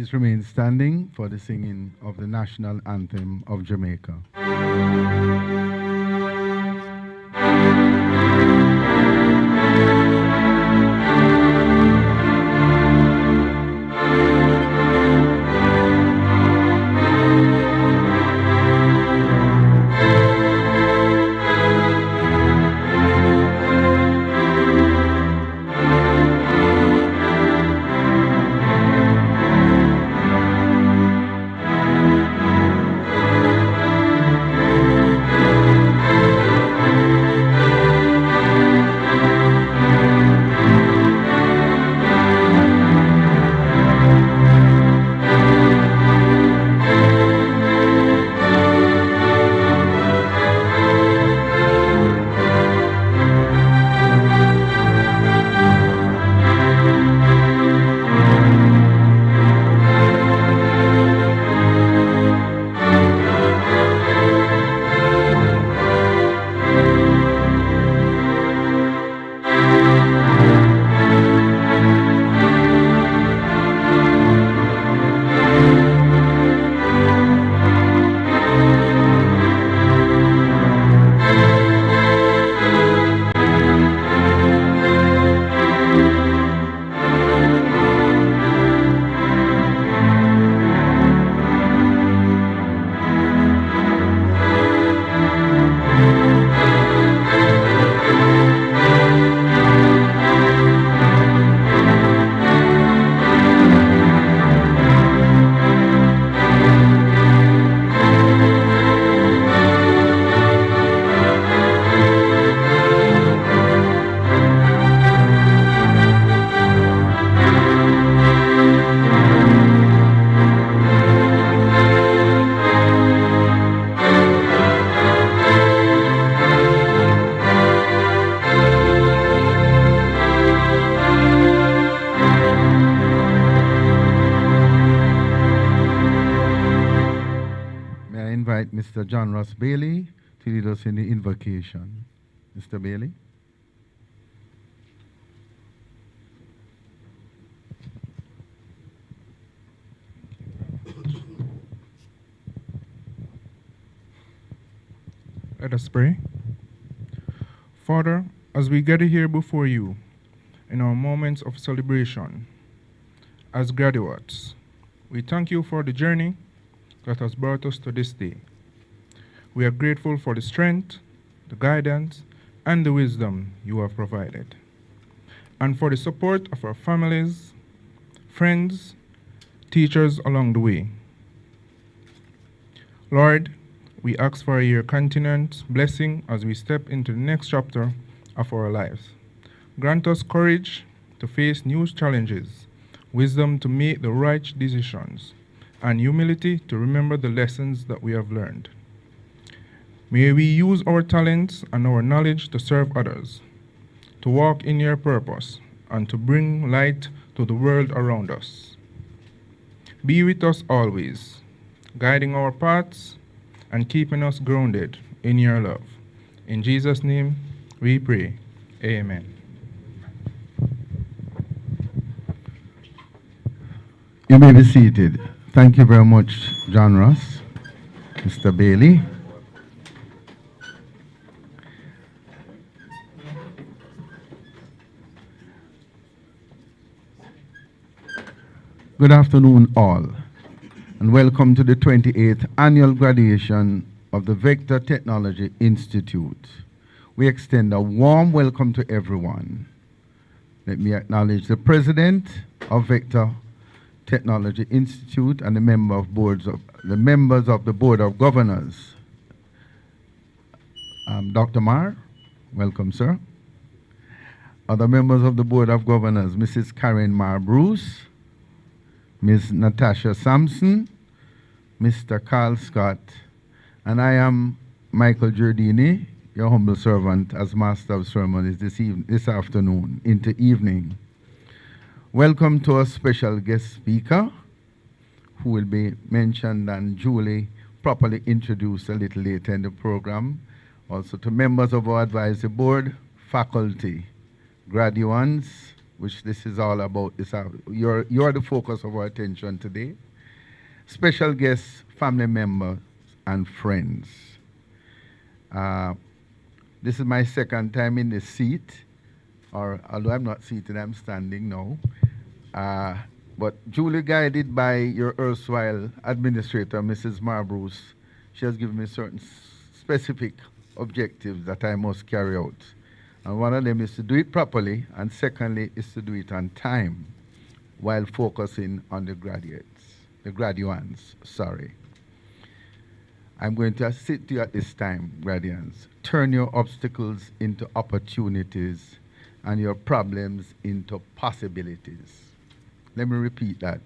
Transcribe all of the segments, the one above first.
Please remain standing for the singing of the national anthem of Jamaica. Mr. John Ross Bailey to lead us in the invocation. Mr. Bailey. Let us pray. Father, as we gather here before you in our moments of celebration as graduates, we thank you for the journey that has brought us to this day. We are grateful for the strength, the guidance, and the wisdom you have provided, and for the support of our families, friends, teachers along the way. Lord, we ask for your continued blessing as we step into the next chapter of our lives. Grant us courage to face new challenges, wisdom to make the right decisions, and humility to remember the lessons that we have learned. May we use our talents and our knowledge to serve others, to walk in your purpose, and to bring light to the world around us. Be with us always, guiding our paths and keeping us grounded in your love. In Jesus' name we pray. Amen. You may be seated. Thank you very much, John Ross, Mr. Bailey. Good afternoon, all, and welcome to the 28th annual graduation of the Vector Technology Institute. We extend a warm welcome to everyone. Let me acknowledge the president of Vector Technology Institute and the members of the Board of Governors. Dr. Marr, welcome, sir. Other members of the Board of Governors, Mrs. Karen Marr Bruce, Ms. Natasha Sampson, Mr. Carl Scott, and I am Michael Giordini, your humble servant as Master of Ceremonies this afternoon into evening. Welcome to our special guest speaker, who will be mentioned and duly properly introduced a little later in the program. Also to members of our advisory board, faculty, graduates, which this is all about. You're the focus of our attention today. Special guests, family members, and friends. This is my second time in this seat, or although I'm not seated, I'm standing now. But duly guided by your erstwhile administrator, Mrs. Marbruce, she has given me certain specific objectives that I must carry out. And one of them is to do it properly, and secondly is to do it on time, while focusing on the graduands, sorry. I'm going to assist you at this time, graduands. Turn your obstacles into opportunities and your problems into possibilities. Let me repeat that.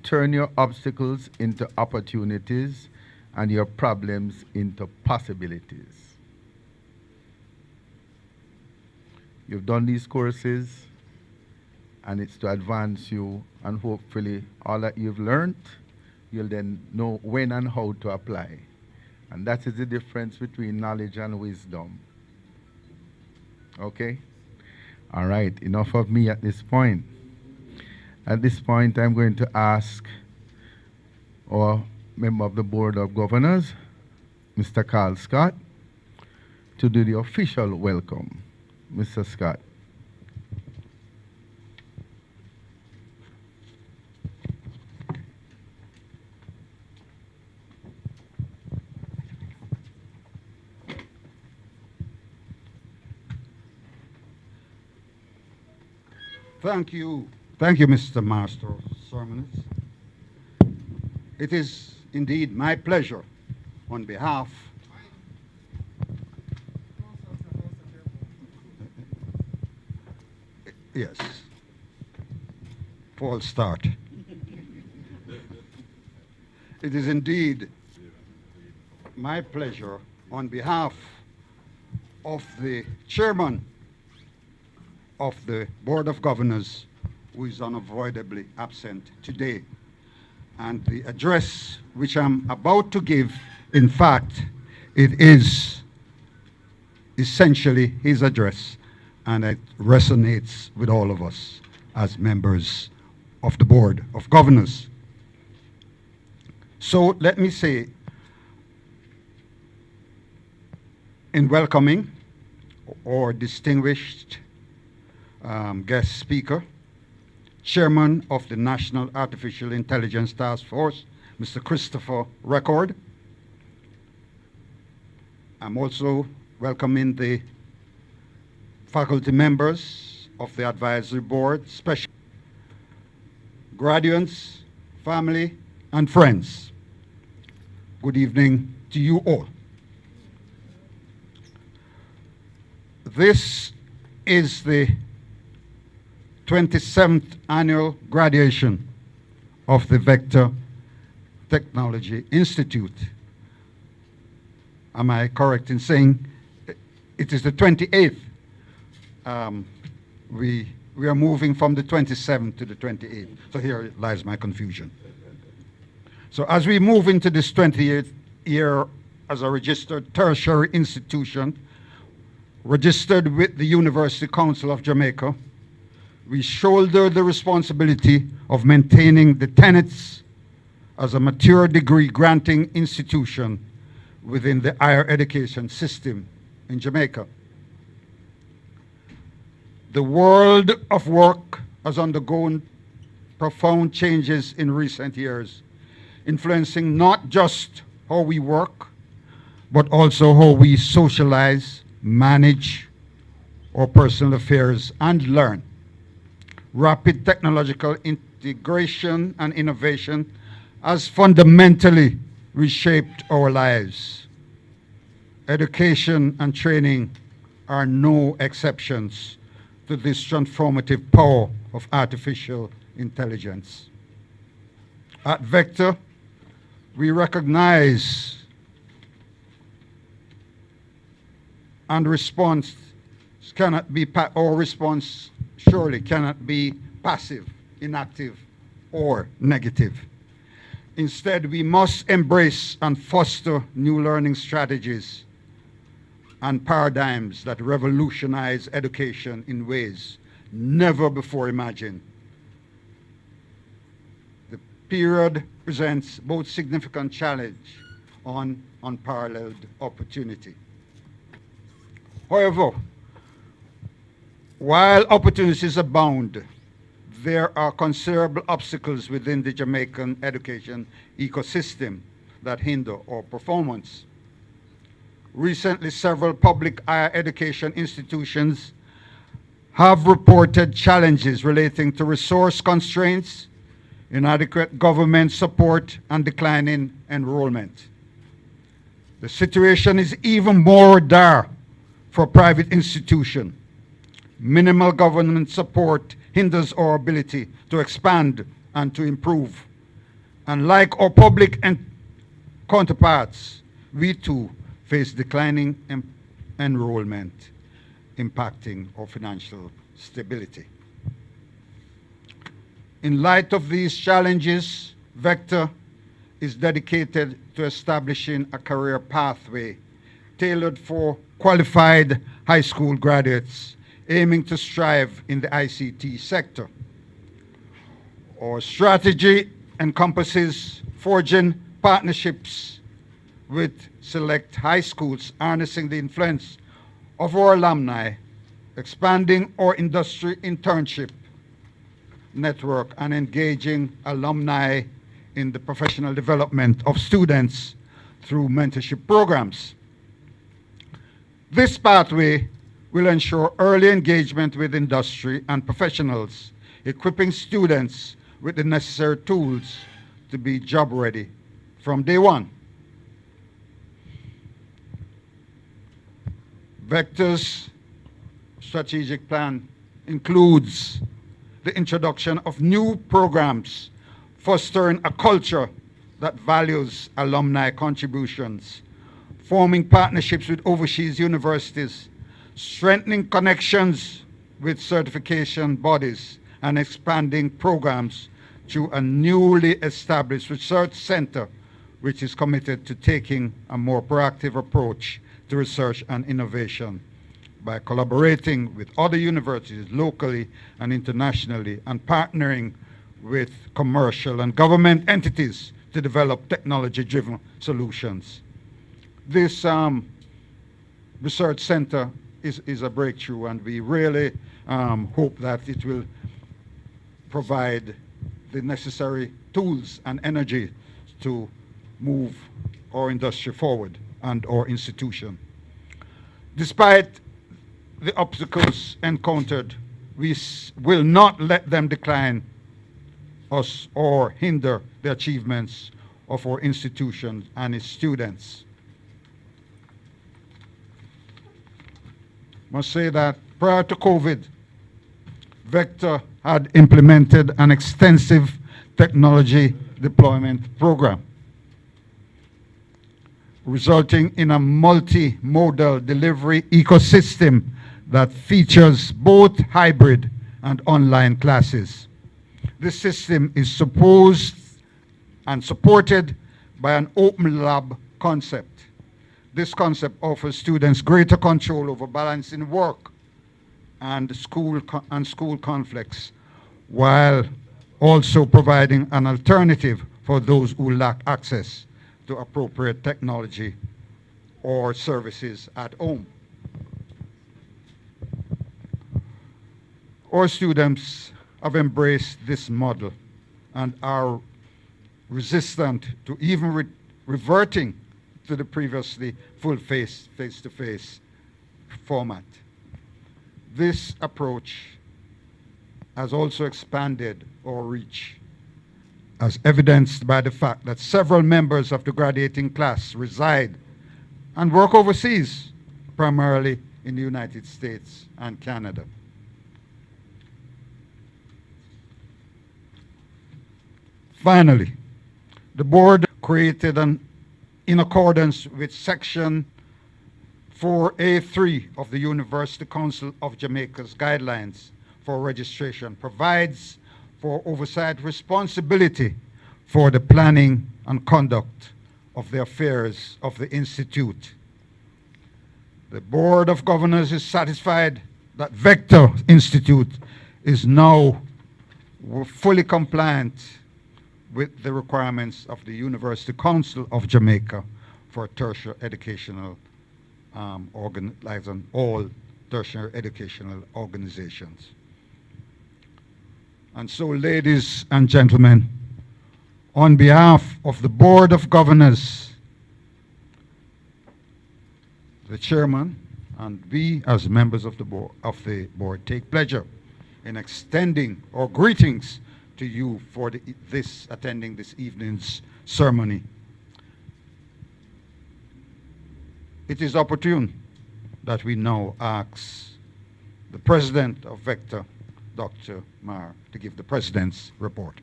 Turn your obstacles into opportunities and your problems into possibilities. You've done these courses, and it's to advance you, and hopefully all that you've learned, you'll then know when and how to apply. And that is the difference between knowledge and wisdom. Okay? All right, enough of me at this point. At this point, I'm going to ask our member of the Board of Governors, Mr. Carl Scott, to do the official welcome. Mr. Scott. Thank you. Thank you, Mr. Master of Sermons. It is indeed my pleasure on behalf Yes. False start. It is indeed my pleasure on behalf of the chairman of the Board of Governors, who is unavoidably absent today. And the address which I'm about to give, in fact, it is essentially his address, and it resonates with all of us as members of the Board of Governors. So let me say, in welcoming our distinguished guest speaker, Chairman of the National Artificial Intelligence Task Force, Mr. Christopher Record. I'm also welcoming the faculty members of the advisory board, special graduates, family, and friends. Good evening to you all. This is the 27th annual graduation of the Vector Technology Institute. Am I correct in saying it is the 28th? We are moving from the 27th to the 28th. So here lies my confusion. So as we move into this 28th year as a registered tertiary institution, registered with the University Council of Jamaica, we shoulder the responsibility of maintaining the tenets as a mature degree granting institution within the higher education system in Jamaica. The world of work has undergone profound changes in recent years, influencing not just how we work, but also how we socialize, manage our personal affairs, and learn. Rapid technological integration and innovation has fundamentally reshaped our lives. Education and training are no exceptions to this transformative power of artificial intelligence. At Vector, we recognize and response cannot be, or response surely cannot be passive, inactive, or negative. Instead, we must embrace and foster new learning strategies and paradigms that revolutionize education in ways never before imagined. The period presents both significant challenge and unparalleled opportunity. However, while opportunities abound, there are considerable obstacles within the Jamaican education ecosystem that hinder our performance. Recently, several public higher education institutions have reported challenges relating to resource constraints, inadequate government support, and declining enrollment. The situation is even more dire for private institutions. Minimal government support hinders our ability to expand and to improve. And like our public counterparts, we too face declining enrollment, impacting our financial stability. In light of these challenges, Vector is dedicated to establishing a career pathway tailored for qualified high school graduates aiming to strive in the ICT sector. Our strategy encompasses forging partnerships with select high schools, harnessing the influence of our alumni, expanding our industry internship network, and engaging alumni in the professional development of students through mentorship programs. This pathway will ensure early engagement with industry and professionals, equipping students with the necessary tools to be job ready from day one. Vector's strategic plan includes the introduction of new programs fostering a culture that values alumni contributions, forming partnerships with overseas universities, strengthening connections with certification bodies, and expanding programs through a newly established research center which is committed to taking a more proactive approach to research and innovation by collaborating with other universities locally and internationally and partnering with commercial and government entities to develop technology-driven solutions. This research center is a breakthrough, and we really hope that it will provide the necessary tools and energy to move our industry forward and our institution. Despite the obstacles encountered, we will not let them decline us or hinder the achievements of our institution and its students. I must say that prior to COVID, Vector had implemented an extensive technology deployment program, resulting in a multimodal delivery ecosystem that features both hybrid and online classes. This system is supposed and supported by an open lab concept. This concept offers students greater control over balancing work and school conflicts, while also providing an alternative for those who lack access to appropriate technology or services at home. Our students have embraced this model and are resistant to even reverting to the previously full face-to-face format. This approach has also expanded our reach, as evidenced by the fact that several members of the graduating class reside and work overseas, primarily in the United States and Canada. Finally, the board created in accordance with Section 4A3 of the University Council of Jamaica's guidelines for registration, provides for oversight responsibility for the planning and conduct of the affairs of the Institute. The Board of Governors is satisfied that Vector Institute is now fully compliant with the requirements of the University Council of Jamaica for tertiary educational organizing all tertiary educational organizations. And so, ladies and gentlemen, on behalf of the Board of Governors, the chairman, and we as members of the board take pleasure in extending our greetings to you for attending this evening's ceremony. It is opportune that we now ask the president of Vector, Dr. Mar, to give the president's report.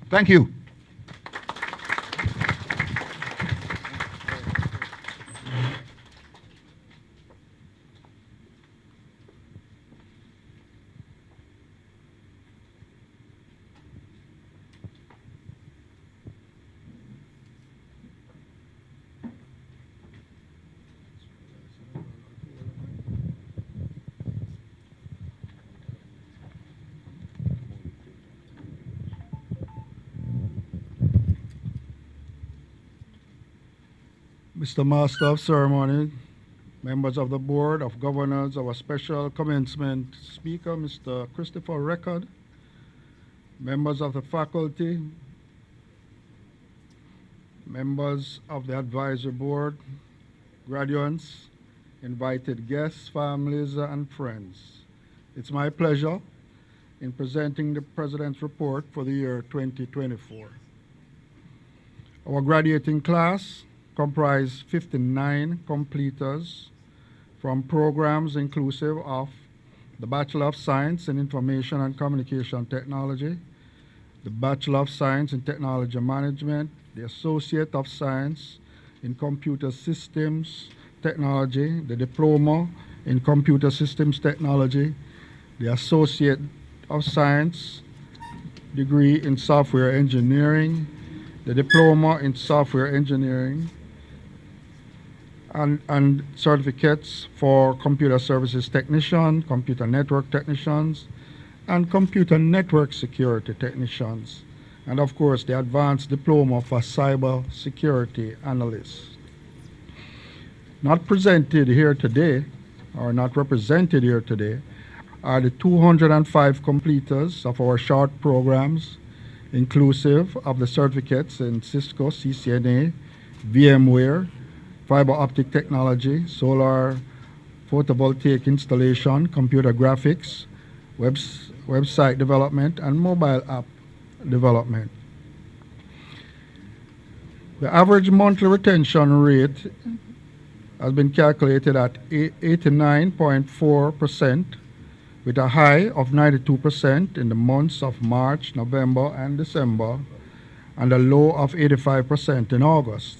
Thank you. Mr. Master of Ceremony, members of the Board of Governors, our special commencement speaker, Mr. Christopher Record, members of the faculty, members of the advisory board, graduates, invited guests, families, and friends. It's my pleasure in presenting the President's report for the year 2024. Our graduating class comprise 59 completers from programs inclusive of the Bachelor of Science in Information and Communication Technology, the Bachelor of Science in Technology Management, the Associate of Science in Computer Systems Technology, the Diploma in Computer Systems Technology, the Associate of Science degree in Software Engineering, the Diploma in Software Engineering, and certificates for Computer Services Technician, Computer Network Technicians, and Computer Network Security Technicians, and of course the Advanced Diploma for Cyber Security Analysts. Not presented here today, or not represented here today, are the 205 completers of our short programs, inclusive of the certificates in Cisco, CCNA, VMware, fiber optic technology, solar photovoltaic installation, computer graphics, website development, and mobile app development. The average monthly retention rate has been calculated at 89.4%, with a high of 92% in the months of March, November, and December, and a low of 85% in August.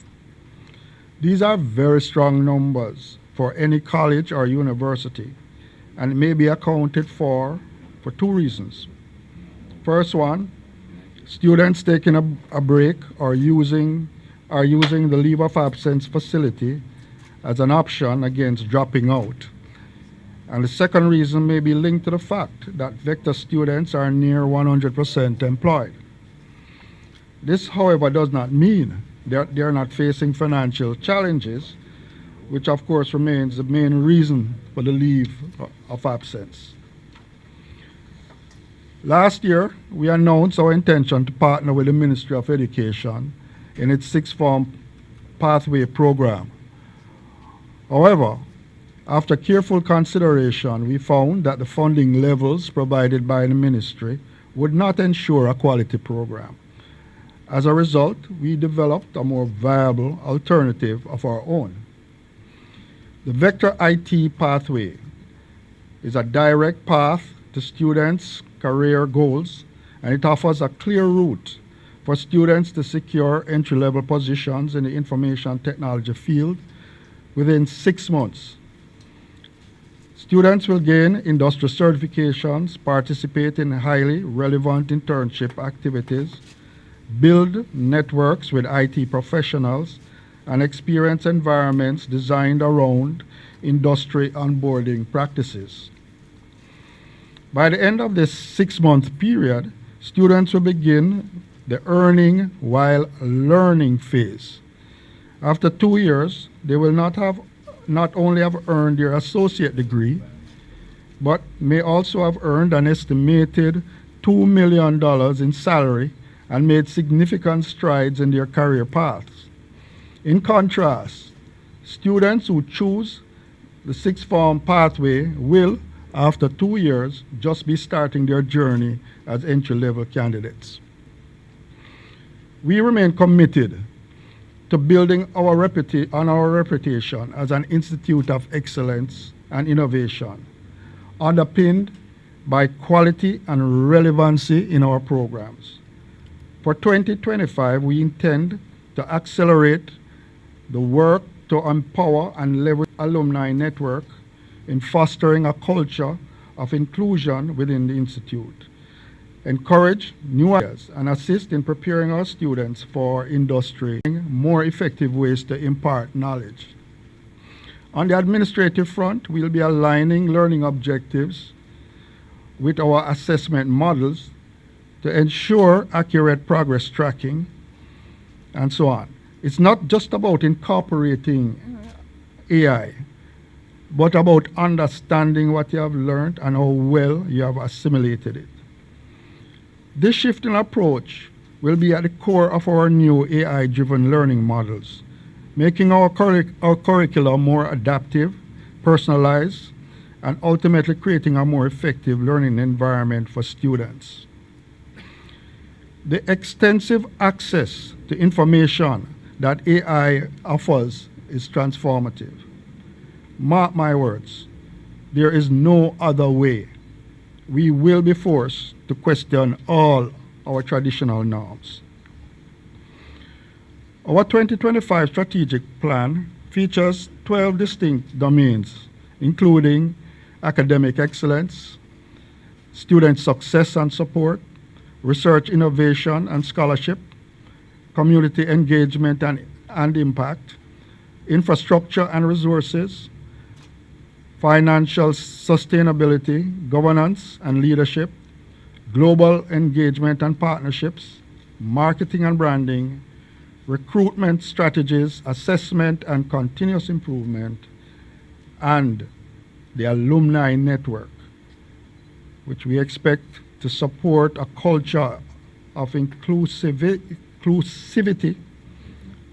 These are very strong numbers for any college or university, and it may be accounted for two reasons. First one, students taking a break or using the leave of absence facility as an option against dropping out. And the second reason may be linked to the fact that Vector students are near 100% employed. This, however, does not mean they are not facing financial challenges, which of course remains the main reason for the leave of absence. Last year, we announced our intention to partner with the Ministry of Education in its sixth form pathway program. However, after careful consideration, we found that the funding levels provided by the ministry would not ensure a quality program. As a result, we developed a more viable alternative of our own. The Vector IT pathway is a direct path to students' career goals, and it offers a clear route for students to secure entry-level positions in the information technology field within 6 months. Students will gain industry certifications, participate in highly relevant internship activities, build networks with IT professionals, and experience environments designed around industry onboarding practices. By the end of this 6-month period, students will begin the earning while learning phase. After 2 years, they will not only have earned their associate degree, but may also have earned an estimated $2 million in salary and made significant strides in their career paths. In contrast, students who choose the sixth form pathway will, after 2 years, just be starting their journey as entry-level candidates. We remain committed to building on our reputation as an institute of excellence and innovation, underpinned by quality and relevancy in our programs. For 2025, we intend to accelerate the work to empower and leverage alumni network in fostering a culture of inclusion within the Institute, encourage new ideas, and assist in preparing our students for industry, more effective ways to impart knowledge. On the administrative front, we'll be aligning learning objectives with our assessment models to ensure accurate progress tracking and so on. It's not just about incorporating AI, but about understanding what you have learned and how well you have assimilated it. This shift in approach will be at the core of our new AI-driven learning models, making our curriculum more adaptive, personalized, and ultimately creating a more effective learning environment for students. The extensive access to information that AI offers is transformative. Mark my words, there is no other way. We will be forced to question all our traditional norms. Our 2025 strategic plan features 12 distinct domains, including academic excellence, student success and support, research innovation and scholarship, community engagement and impact, infrastructure and resources, financial sustainability, governance and leadership, global engagement and partnerships, marketing and branding, recruitment strategies, assessment and continuous improvement, and the alumni network, which we expect to support a culture of inclusivity,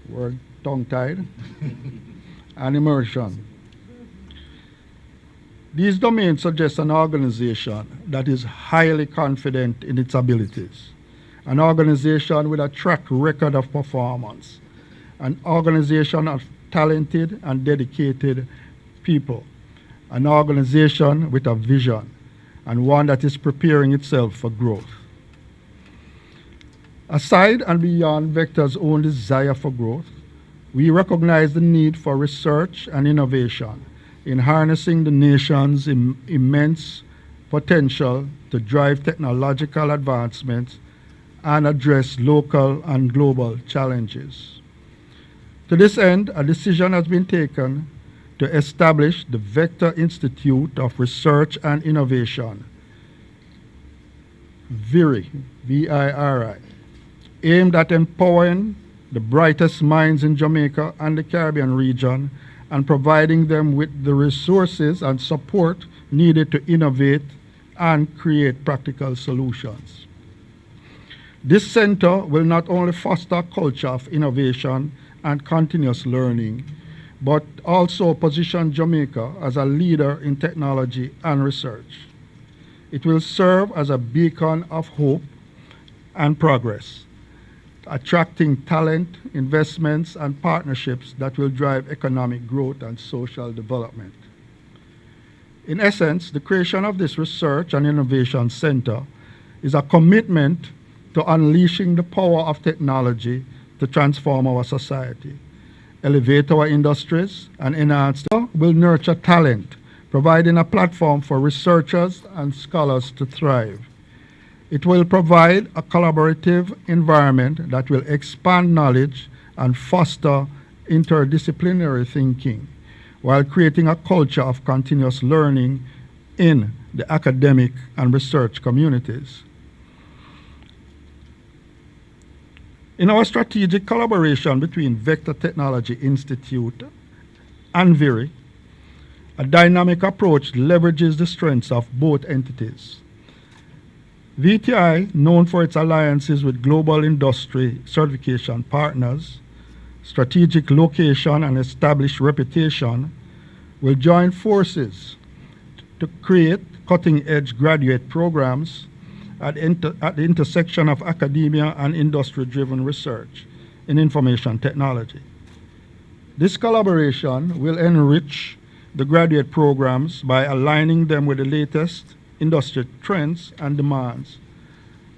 we're tongue-tied, and immersion. These domains suggest an organization that is highly confident in its abilities, an organization with a track record of performance, an organization of talented and dedicated people, an organization with a vision, and one that is preparing itself for growth. Aside and beyond Vector's own desire for growth, we recognize the need for research and innovation in harnessing the nation's immense potential to drive technological advancements and address local and global challenges. To this end, a decision has been taken to establish the Vector Institute of Research and Innovation, VIRI, V-I-R-I, aimed at empowering the brightest minds in Jamaica and the Caribbean region and providing them with the resources and support needed to innovate and create practical solutions. This center will not only foster a culture of innovation and continuous learning, but also position Jamaica as a leader in technology and research. It will serve as a beacon of hope and progress, attracting talent, investments, and partnerships that will drive economic growth and social development. In essence, the creation of this Research and Innovation Center is a commitment to unleashing the power of technology to transform our society, elevate our industries, and enhance. Will nurture talent, providing a platform for researchers and scholars to thrive. It will provide a collaborative environment that will expand knowledge and foster interdisciplinary thinking, while creating a culture of continuous learning in the academic and research communities. In our strategic collaboration between Vector Technology Institute and VIRI, a dynamic approach leverages the strengths of both entities. VTI, known for its alliances with global industry certification partners, strategic location, and established reputation, will join forces to create cutting-edge graduate programs at the intersection of academia and industry-driven research in information technology. This collaboration will enrich the graduate programs by aligning them with the latest industry trends and demands,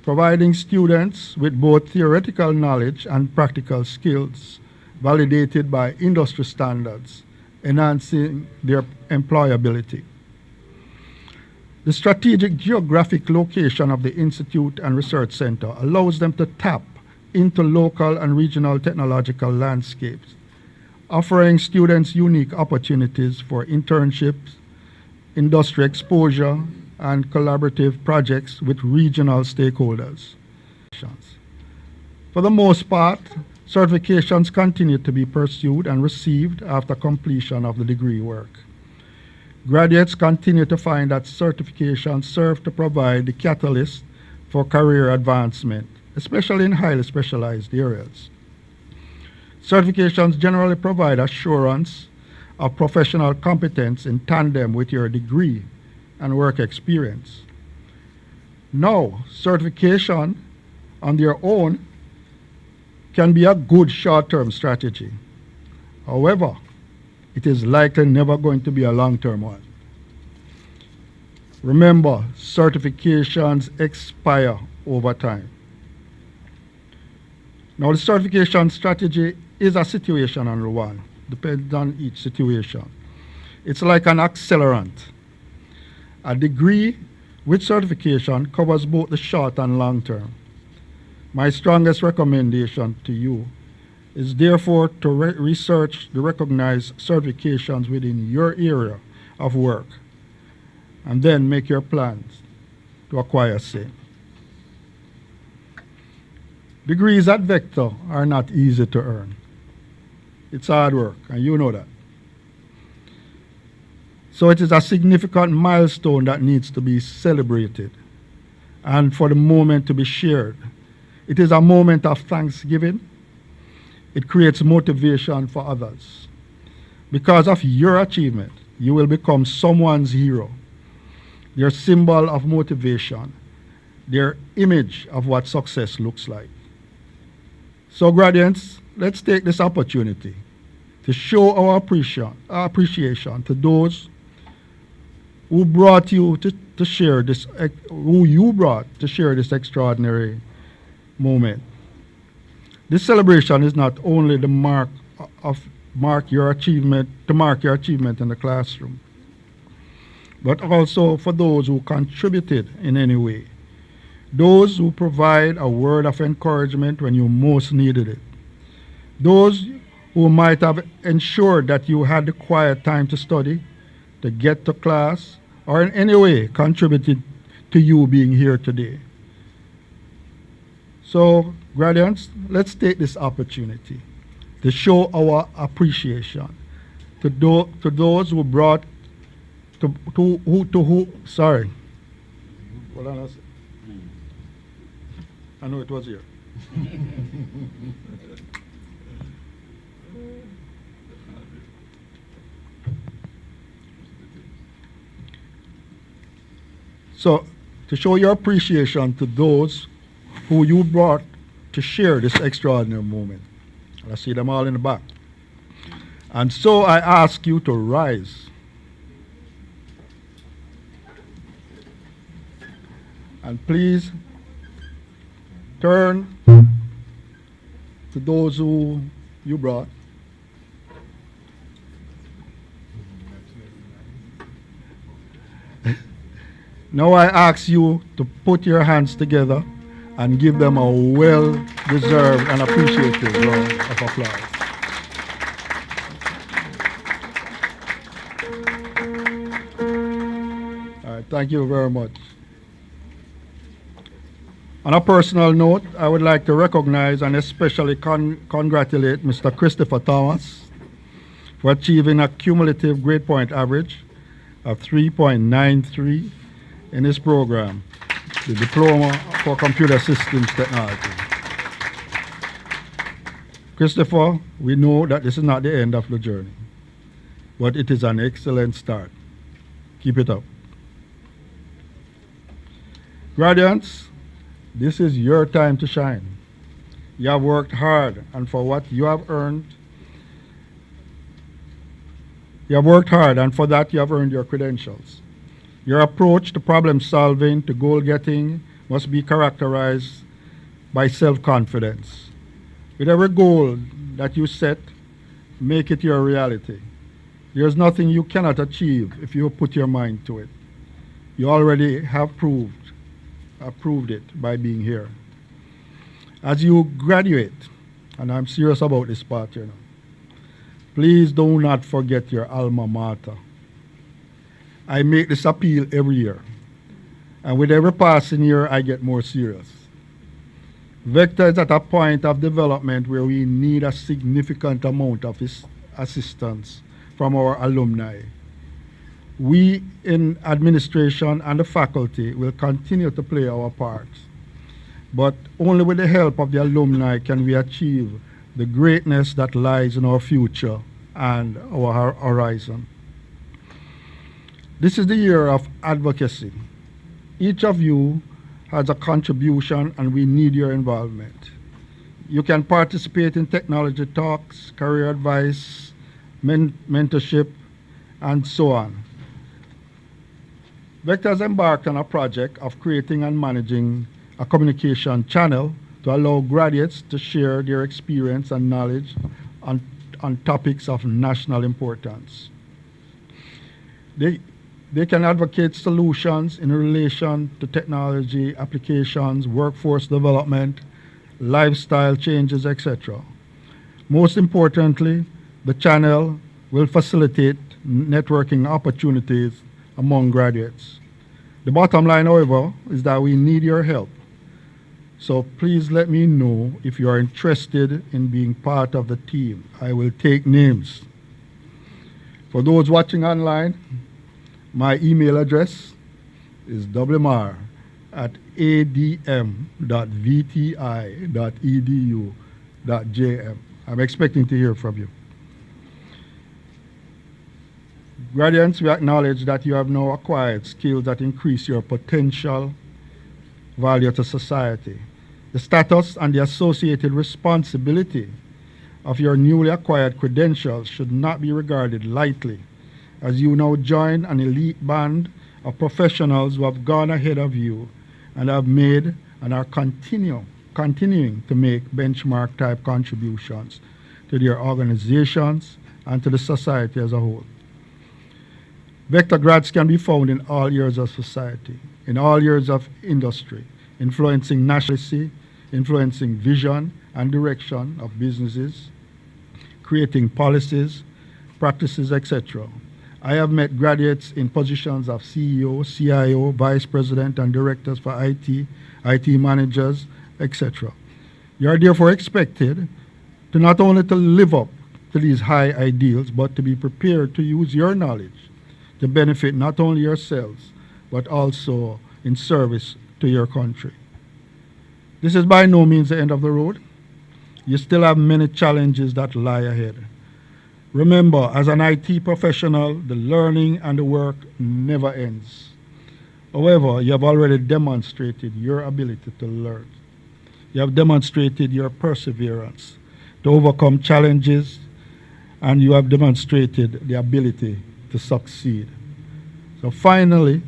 providing students with both theoretical knowledge and practical skills validated by industry standards, enhancing their employability. The strategic geographic location of the Institute and Research Center allows them to tap into local and regional technological landscapes, offering students unique opportunities for internships, industry exposure, and collaborative projects with regional stakeholders. For the most part, certifications continue to be pursued and received after completion of the degree work. Graduates continue to find that certifications serve to provide the catalyst for career advancement, especially in highly specialized areas. Certifications generally provide assurance of professional competence in tandem with your degree and work experience. Now, certification on their own can be a good short-term strategy. However, it is likely never going to be a long-term one. Remember, certifications expire over time. Now, the certification strategy is a situational one, depends on each situation. It's like an accelerant. A degree with certification covers both the short and long term. My strongest recommendation to you is therefore to research the recognized certifications within your area of work and then make your plans to acquire same. Degrees at Vector are not easy to earn. It's hard work, and you know that. So it is a significant milestone that needs to be celebrated and for the moment to be shared. It is a moment of thanksgiving. It creates motivation for others. Because of your achievement, you will become someone's hero, their symbol of motivation, their image of what success looks like. So graduates, let's take this opportunity to show our appreciation to those who brought you to share this, who you brought to share this extraordinary moment. This celebration is not only the mark your achievement in the classroom, but also for those who contributed in any way, those who provide a word of encouragement when you most needed it, those who might have ensured that you had the quiet time to study, to get to class, or in any way contributed to you being here today. So, graduates, let's take this opportunity to show our appreciation to those who brought, sorry. Hold on a second. I know it was here. So, to show your appreciation to those who you brought to share this extraordinary moment. I see them all in the back. And so I ask you to rise. And please turn to those who you brought. Now I ask you to put your hands together and give them a well-deserved and appreciated round of applause. right, thank you very much. On a personal note, I would like to recognize and especially congratulate Mr. Christopher Thomas for achieving a cumulative grade point average of 3.93 in his program, the Diploma for Computer Systems Technology. Christopher, we know that this is not the end of the journey, but it is an excellent start. Keep it up. Graduates, this is your time to shine. You have worked hard, and for what you have earned, you have worked hard, and for that you have earned your credentials. Your approach to problem solving, to goal getting, must be characterized by self-confidence. With every goal that you set, make it your reality. There is nothing you cannot achieve if you put your mind to it. You already have proved it by being here. As you graduate, and I'm serious about this part here now, please do not forget your alma mater. I make this appeal every year, and with every passing year, I get more serious. Vector is at a point of development where we need a significant amount of assistance from our alumni. We in administration and the faculty will continue to play our part, but only with the help of the alumni can we achieve the greatness that lies in our future and our horizon. This is the year of advocacy. Each of you has a contribution and we need your involvement. You can participate in technology talks, career advice, mentorship, and so on. Vector has embarked on a project of creating and managing a communication channel to allow graduates to share their experience and knowledge on topics of national importance. They can advocate solutions in relation to technology applications, workforce development, lifestyle changes, etc. Most importantly, the channel will facilitate networking opportunities among graduates. The bottom line, however, is that we need your help. So please let me know if you are interested in being part of the team. I will take names. For those watching online, my email address is wmar@adm.vti.edu.jm. I'm expecting to hear from you. Graduates, we acknowledge that you have now acquired skills that increase your potential value to society. The status and the associated responsibility of your newly acquired credentials should not be regarded lightly, as you now join an elite band of professionals who have gone ahead of you and have made and are continuing to make benchmark type contributions to their organizations and to the society as a whole. Vector grads can be found in all areas of society, in all areas of industry, influencing nationality, influencing vision and direction of businesses, creating policies, practices, etc. I have met graduates in positions of CEO, CIO, vice president, and directors for IT managers, etc. You are therefore expected to not only to live up to these high ideals, but to be prepared to use your knowledge to benefit not only yourselves, but also in service to your country. This is by no means the end of the road. You still have many challenges that lie ahead. Remember, as an IT professional, the learning and the work never ends. However, you have already demonstrated your ability to learn. You have demonstrated your perseverance to overcome challenges, and you have demonstrated the ability to succeed. So finally,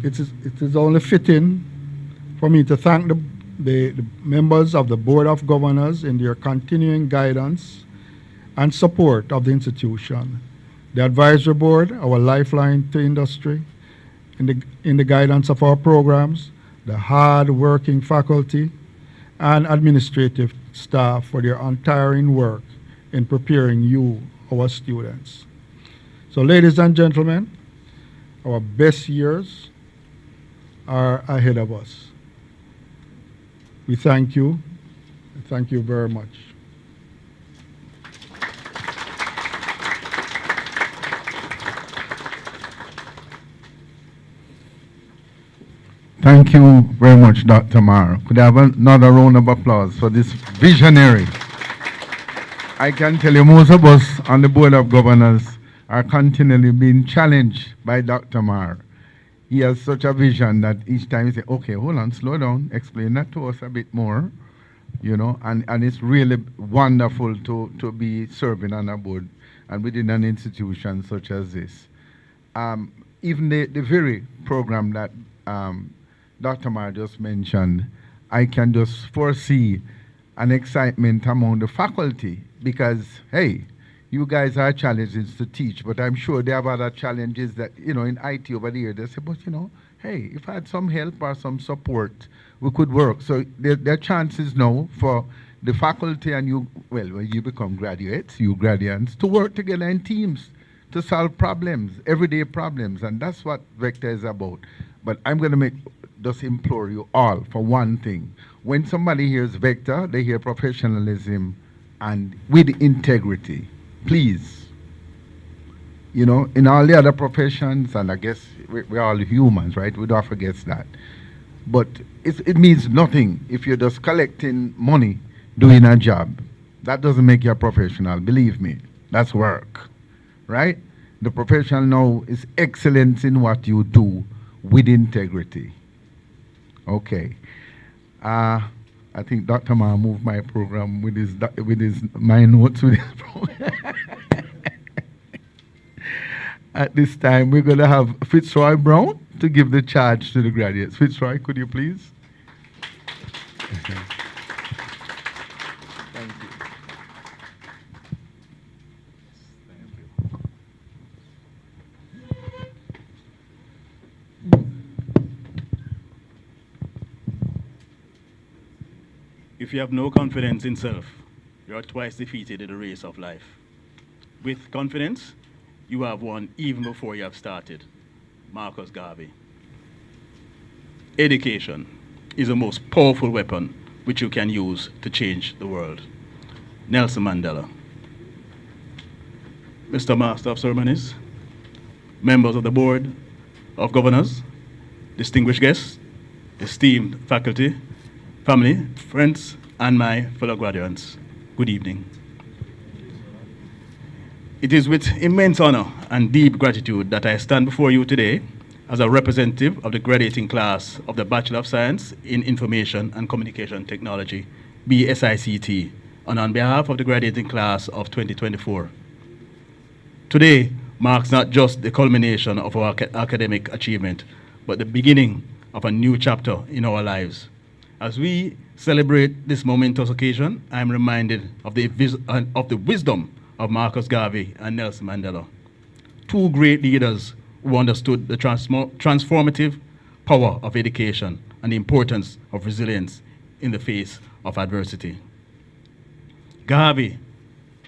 it is only fitting for me to thank the members of the Board of Governors in their continuing guidance and support of the institution, the Advisory Board, our lifeline to industry, in the guidance of our programs, the hard-working faculty, and administrative staff for their untiring work in preparing you, our students. So ladies and gentlemen, our best years are ahead of us. We thank you. Thank you very much. Thank you very much, Dr. Mar. Could I have another round of applause for this visionary? I can tell you most of us on the Board of Governors are continually being challenged by Dr. Mar. He has such a vision that each time he says, okay, hold on, slow down, explain that to us a bit more, you know, and it's really wonderful to be serving on a board and within an institution such as this. Even the very program that Dr. Mar just mentioned, I can just foresee an excitement among the faculty because, hey, you guys are challenges to teach, but I'm sure they have other challenges that, you know, in IT over the years, they say, but, you know, hey, if I had some help or some support, we could work. So there are chances now for the faculty and you, well, when you become graduates, you graduates, to work together in teams to solve problems, everyday problems, and that's what Vector is about. But I'm going to just implore you all for one thing. When somebody hears Vector, they hear professionalism and with integrity. Please, you know, in all the other professions, and I guess we're all humans, right? We don't forget that. But it means nothing if you're just collecting money, doing a job. That doesn't make you a professional, believe me. That's work, right? The professional now is excellence in what you do with integrity. Okay. I think Dr. Ma moved my program with my notes with his program. At this time, we're going to have Fitzroy Brown to give the charge to the graduates. Fitzroy, could you please? Thank you. If you have no confidence in self, you are twice defeated in the race of life. With confidence, you have won even before you have started. Marcus Garvey. Education is the most powerful weapon which you can use to change the world. Nelson Mandela. Mr. Master of Ceremonies, members of the Board of Governors, distinguished guests, esteemed faculty, family, friends, and my fellow graduates, good evening. It is with immense honor and deep gratitude that I stand before you today as a representative of the graduating class of the Bachelor of Science in Information and Communication Technology, BSICT, and on behalf of the graduating class of 2024. Today marks not just the culmination of our academic achievement, but the beginning of a new chapter in our lives. As we celebrate this momentous occasion, I am reminded of the wisdom of Marcus Garvey and Nelson Mandela, two great leaders who understood the transformative power of education and the importance of resilience in the face of adversity. Garvey,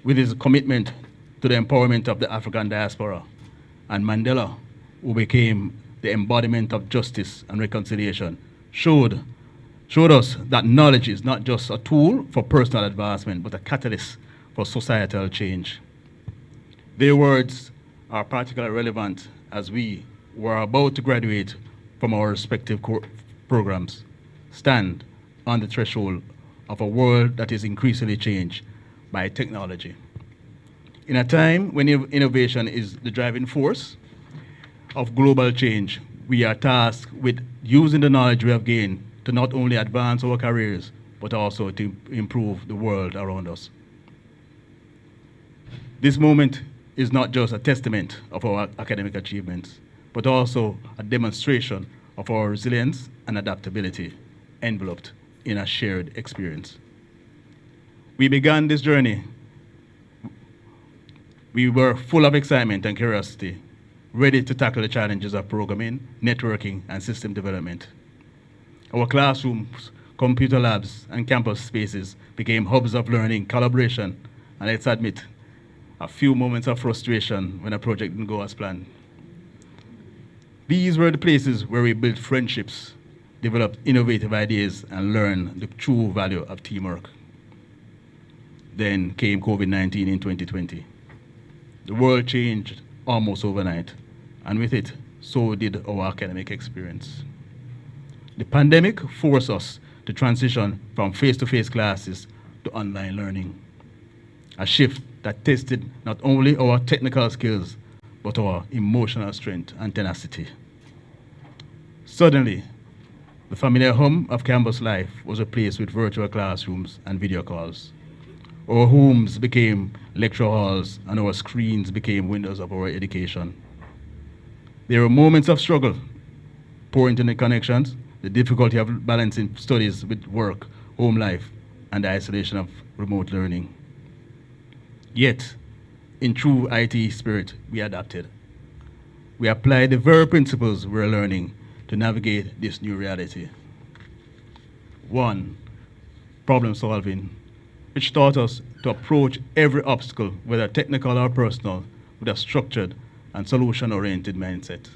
with his commitment to the empowerment of the African diaspora, and Mandela, who became the embodiment of justice and reconciliation, showed us that knowledge is not just a tool for personal advancement, but a catalyst for societal change. Their words are particularly relevant as we were about to graduate from our respective programs, stand on the threshold of a world that is increasingly changed by technology. In a time when innovation is the driving force of global change, we are tasked with using the knowledge we have gained to not only advance our careers, but also to improve the world around us. This moment is not just a testament of our academic achievements, but also a demonstration of our resilience and adaptability, enveloped in a shared experience. We began this journey. We were full of excitement and curiosity, ready to tackle the challenges of programming, networking, and system development. Our classrooms, computer labs, and campus spaces became hubs of learning, collaboration, and let's admit, a few moments of frustration when a project didn't go as planned. These were the places where we built friendships, developed innovative ideas, and learned the true value of teamwork. Then came COVID-19 in 2020. The world changed almost overnight, and with it, so did our academic experience. The pandemic forced us to transition from face-to-face classes to online learning, a shift that tested not only our technical skills, but our emotional strength and tenacity. Suddenly, the familiar hum of campus life was replaced with virtual classrooms and video calls. Our homes became lecture halls, and our screens became windows of our education. There were moments of struggle, poor internet connections, the difficulty of balancing studies with work, home life, and the isolation of remote learning. Yet, in true IT spirit, we adapted. We applied the very principles we're learning to navigate this new reality. 1, problem solving, which taught us to approach every obstacle, whether technical or personal, with a structured and solution-oriented mindset.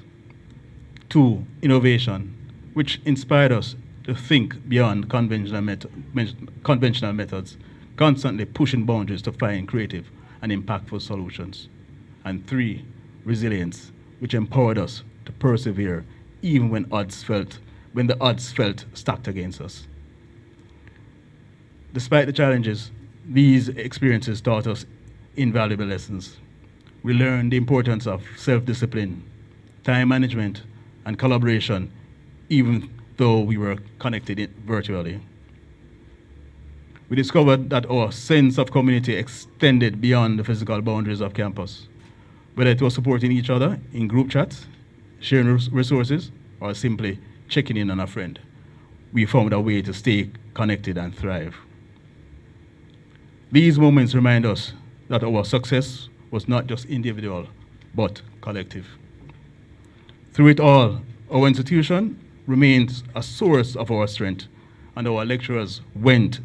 2, innovation, which inspired us to think beyond conventional methods, constantly pushing boundaries to find creative and impactful solutions. And 3, resilience, which empowered us to persevere even when the odds felt stacked against us. Despite the challenges, these experiences taught us invaluable lessons. We learned the importance of self-discipline, time management, and collaboration, even though we were connected virtually. We discovered that our sense of community extended beyond the physical boundaries of campus, whether it was supporting each other in group chats, sharing resources, or simply checking in on a friend. We found a way to stay connected and thrive. These moments remind us that our success was not just individual, but collective. Through it all, our institution remains a source of our strength, and our lecturers went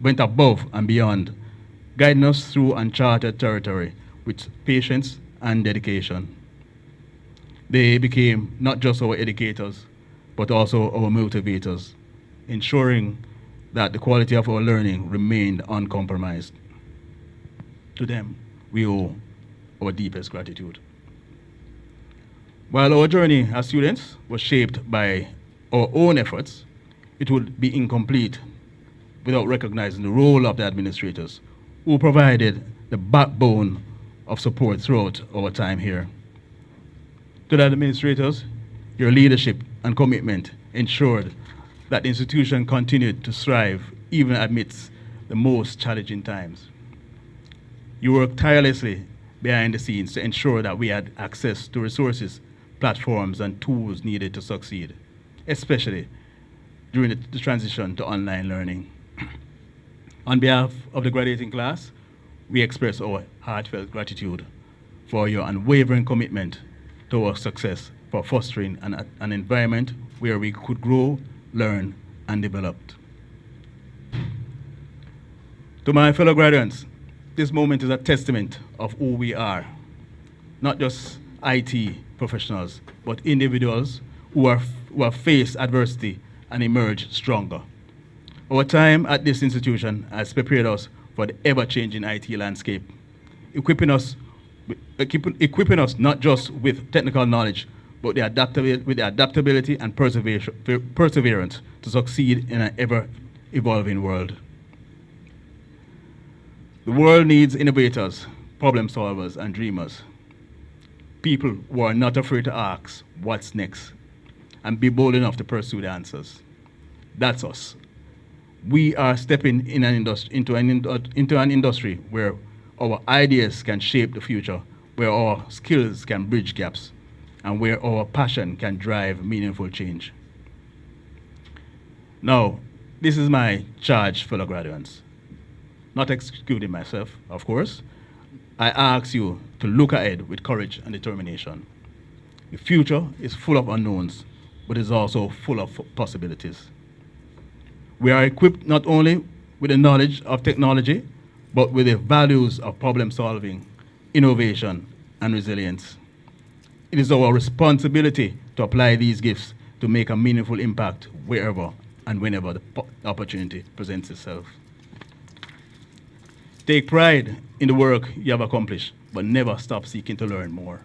above and beyond, guiding us through uncharted territory with patience and dedication. They became not just our educators, but also our motivators, ensuring that the quality of our learning remained uncompromised. To them, we owe our deepest gratitude. While our journey as students was shaped by our own efforts, it would be incomplete without recognizing the role of the administrators who provided the backbone of support throughout our time here. To the administrators, your leadership and commitment ensured that the institution continued to thrive even amidst the most challenging times. You worked tirelessly behind the scenes to ensure that we had access to resources, platforms, and tools needed to succeed, especially during the transition to online learning. On behalf of the graduating class, we express our heartfelt gratitude for your unwavering commitment to our success, for fostering an environment where we could grow, learn, and develop. To my fellow graduates, this moment is a testament of who we are, not just IT professionals, but individuals who have faced adversity and emerged stronger. Our time at this institution has prepared us for the ever-changing IT landscape, equipping us not just with technical knowledge, but with the adaptability and perseverance to succeed in an ever-evolving world. The world needs innovators, problem solvers, and dreamers. People who are not afraid to ask what's next and be bold enough to pursue the answers. That's us. We are stepping into an industry where our ideas can shape the future, where our skills can bridge gaps, and where our passion can drive meaningful change. Now, this is my charge, fellow graduates. Not excluding myself, of course. I ask you to look ahead with courage and determination. The future is full of unknowns, but is also full of possibilities. We are equipped not only with the knowledge of technology, but with the values of problem solving, innovation, and resilience. It is our responsibility to apply these gifts to make a meaningful impact wherever and whenever the opportunity presents itself. Take pride in the work you have accomplished, but never stop seeking to learn more.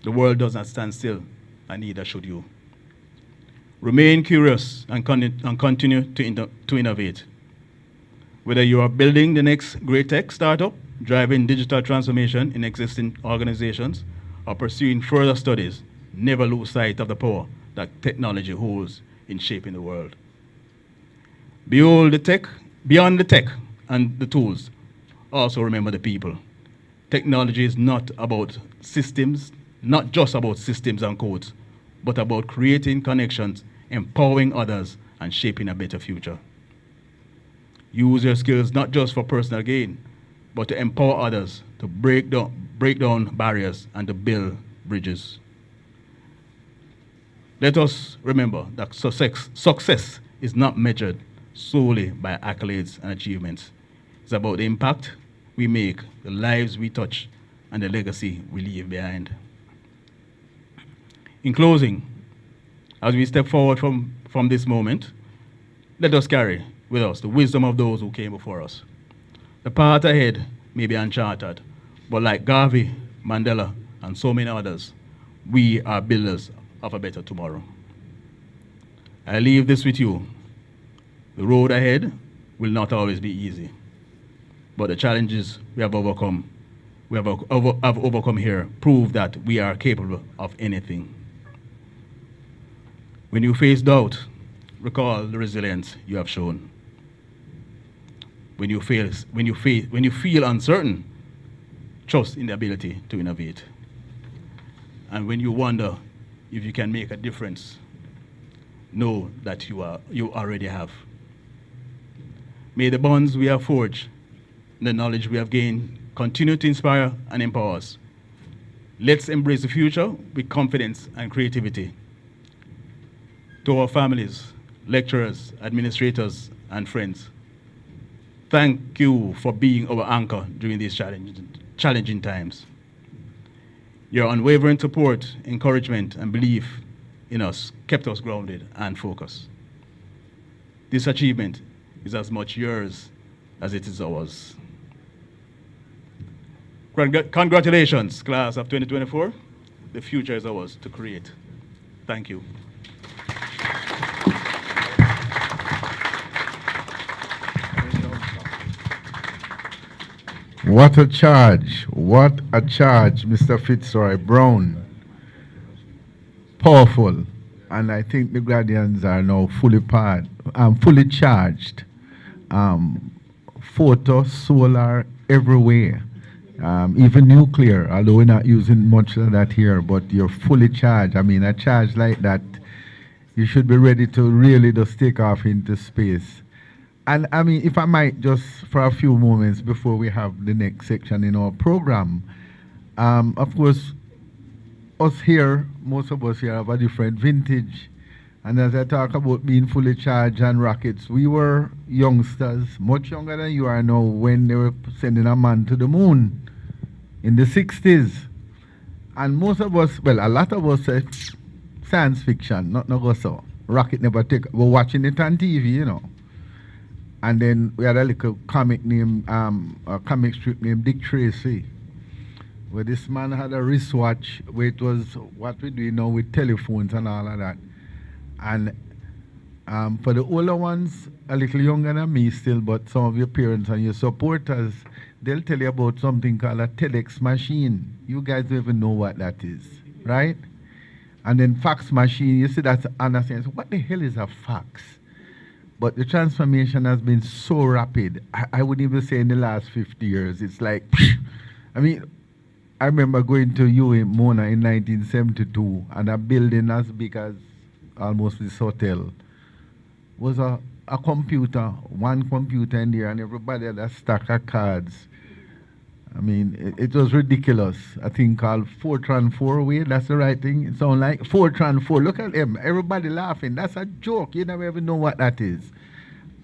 The world does not stand still, and neither should you. Remain curious and continue to innovate. Whether you are building the next great tech startup, driving digital transformation in existing organizations, or pursuing further studies, never lose sight of the power that technology holds in shaping the world. Beyond the tech and the tools, also remember the people. Technology is not about systems, not just about systems and codes, but about creating connections, empowering others, and shaping a better future. Use your skills not just for personal gain, but to empower others, to break down barriers, and to build bridges. Let us remember that success is not measured solely by accolades and achievements. It's about the impact we make, the lives we touch, and the legacy we leave behind. In closing, as we step forward from this moment, let us carry with us the wisdom of those who came before us. The path ahead may be uncharted, but like Garvey, Mandela, and so many others, we are builders of a better tomorrow. I leave this with you. The road ahead will not always be easy, but the challenges we have overcome here prove that we are capable of anything. When you face doubt, recall the resilience you have shown. When you feel uncertain, trust in the ability to innovate. And when you wonder if you can make a difference, know that you already have. May the bonds we have forged, the knowledge we have gained, continue to inspire and empower us. Let's embrace the future with confidence and creativity. To our families, lecturers, administrators, and friends, thank you for being our anchor during these challenging times. Your unwavering support, encouragement, and belief in us kept us grounded and focused. This achievement is as much yours as it is ours. Congratulations, class of 2024. The future is ours to create. Thank you. What a charge. What a charge, Mr. Fitzroy Brown. Powerful. And I think the Guardians are now fully charged. Photo, solar, everywhere. Even nuclear, although we're not using much of that here, but you're fully charged. I mean, a charge like that, you should be ready to really just take off into space. And I mean, if I might just for a few moments before we have the next section in our program, of course, us here, most of us here have a different vintage. And as I talk about being fully charged and rockets, we were youngsters, much younger than you are now, when they were sending a man to the moon in the 60s. And most of us, well, a lot of us said science fiction, not no go so. Rocket never take, we're watching it on TV, you know. And then we had a little comic strip named Dick Tracy, where this man had a wristwatch where it was what we do now with telephones and all of that. And for the older ones, a little younger than me still, but some of your parents and your supporters, they'll tell you about something called a telex machine. You guys don't even know what that is, right? And then fax machine, you see that's understand. So what the hell is a fax? But the transformation has been so rapid. I would even say in the last 50 years, it's like, I mean, I remember going to Mona in 1972, and a building as big as almost this hotel was a computer, one computer in there, and everybody had a stack of cards. I mean, it was ridiculous. A thing called Fortran 4 way, that's the right thing. It sounds like Fortran 4. Look at him, everybody laughing. That's a joke. You never even know what that is.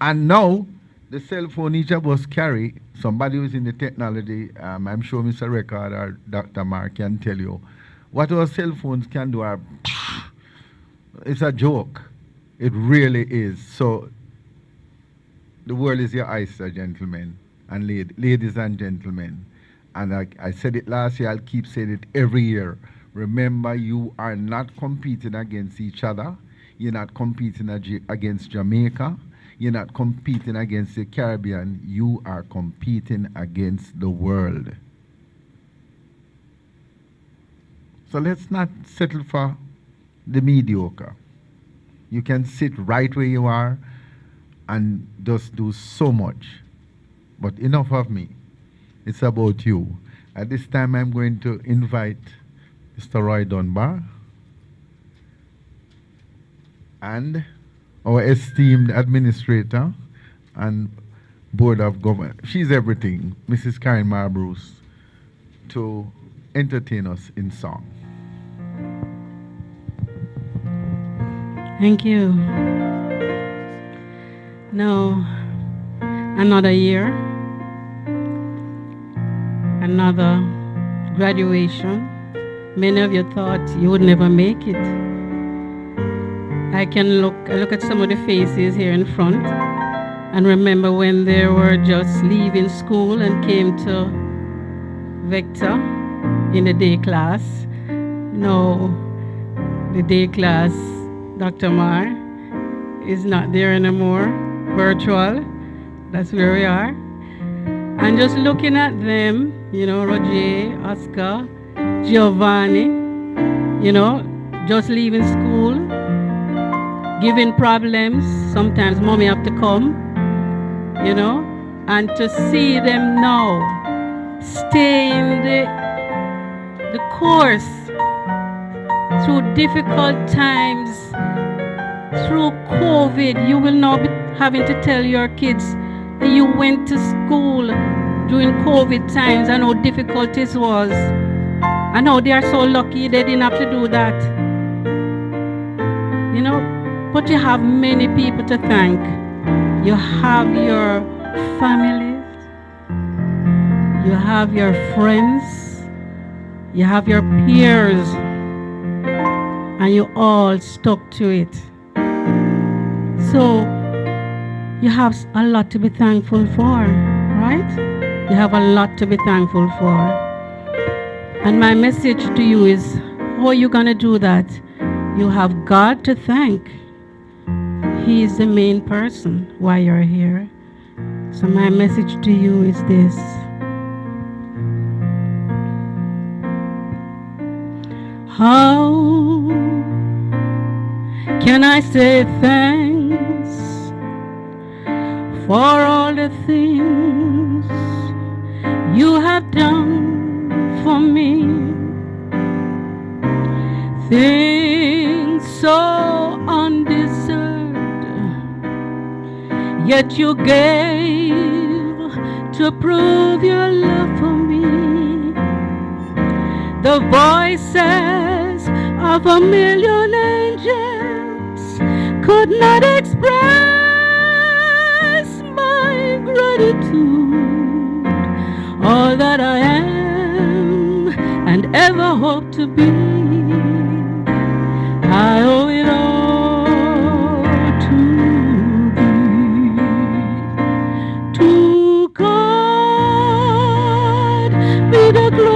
And now, the cell phone each of us carry, somebody who's in the technology, I'm sure Mr. Record or Dr. Mark can tell you, What our cell phones can do are, it's a joke. It really is. So the world is your oyster, gentlemen and ladies and gentlemen. And I said it last year, I'll keep saying it every year. Remember, you are not competing against each other. You're not competing against Jamaica. You're not competing against the Caribbean. You are competing against the world. So let's not settle for the mediocre. You can sit right where you are and just do so much. But enough of me. It's about you. At this time, I'm going to invite Mr. Roy Dunbar and our esteemed administrator and board of governors. She's everything, Mrs. Karen Marbruce, to entertain us in song. Thank you. Now, another year, another graduation. Many of you thought you would never make it. I look at some of the faces here in front and remember when they were just leaving school and came to Vector in the day class. No, the day class, Dr. Mar, is not there anymore, virtual. That's where we are. And just looking at them, Roger, Oscar, Giovanni, just leaving school, giving problems. Sometimes mommy have to come, and to see them now stay in the course through difficult times, through COVID. You will now be having to tell your kids that you went to school during COVID times and how difficult it was. And how they are so lucky they didn't have to do that. But you have many people to thank. You have your families, you have your friends, you have your peers, and you all stuck to it. So you have a lot to be thankful for, right? You have a lot to be thankful for. And my message to you is, how are you going to do that? You have God to thank. He is the main person why you're here. So my message to you is this. How can I say thanks for all the things you have done for me? Things so undeserved, yet you gave to prove your love for me. The voices of a million angels could not express my gratitude. All that I am and ever hope to be, I owe it all to thee. To God be the glory.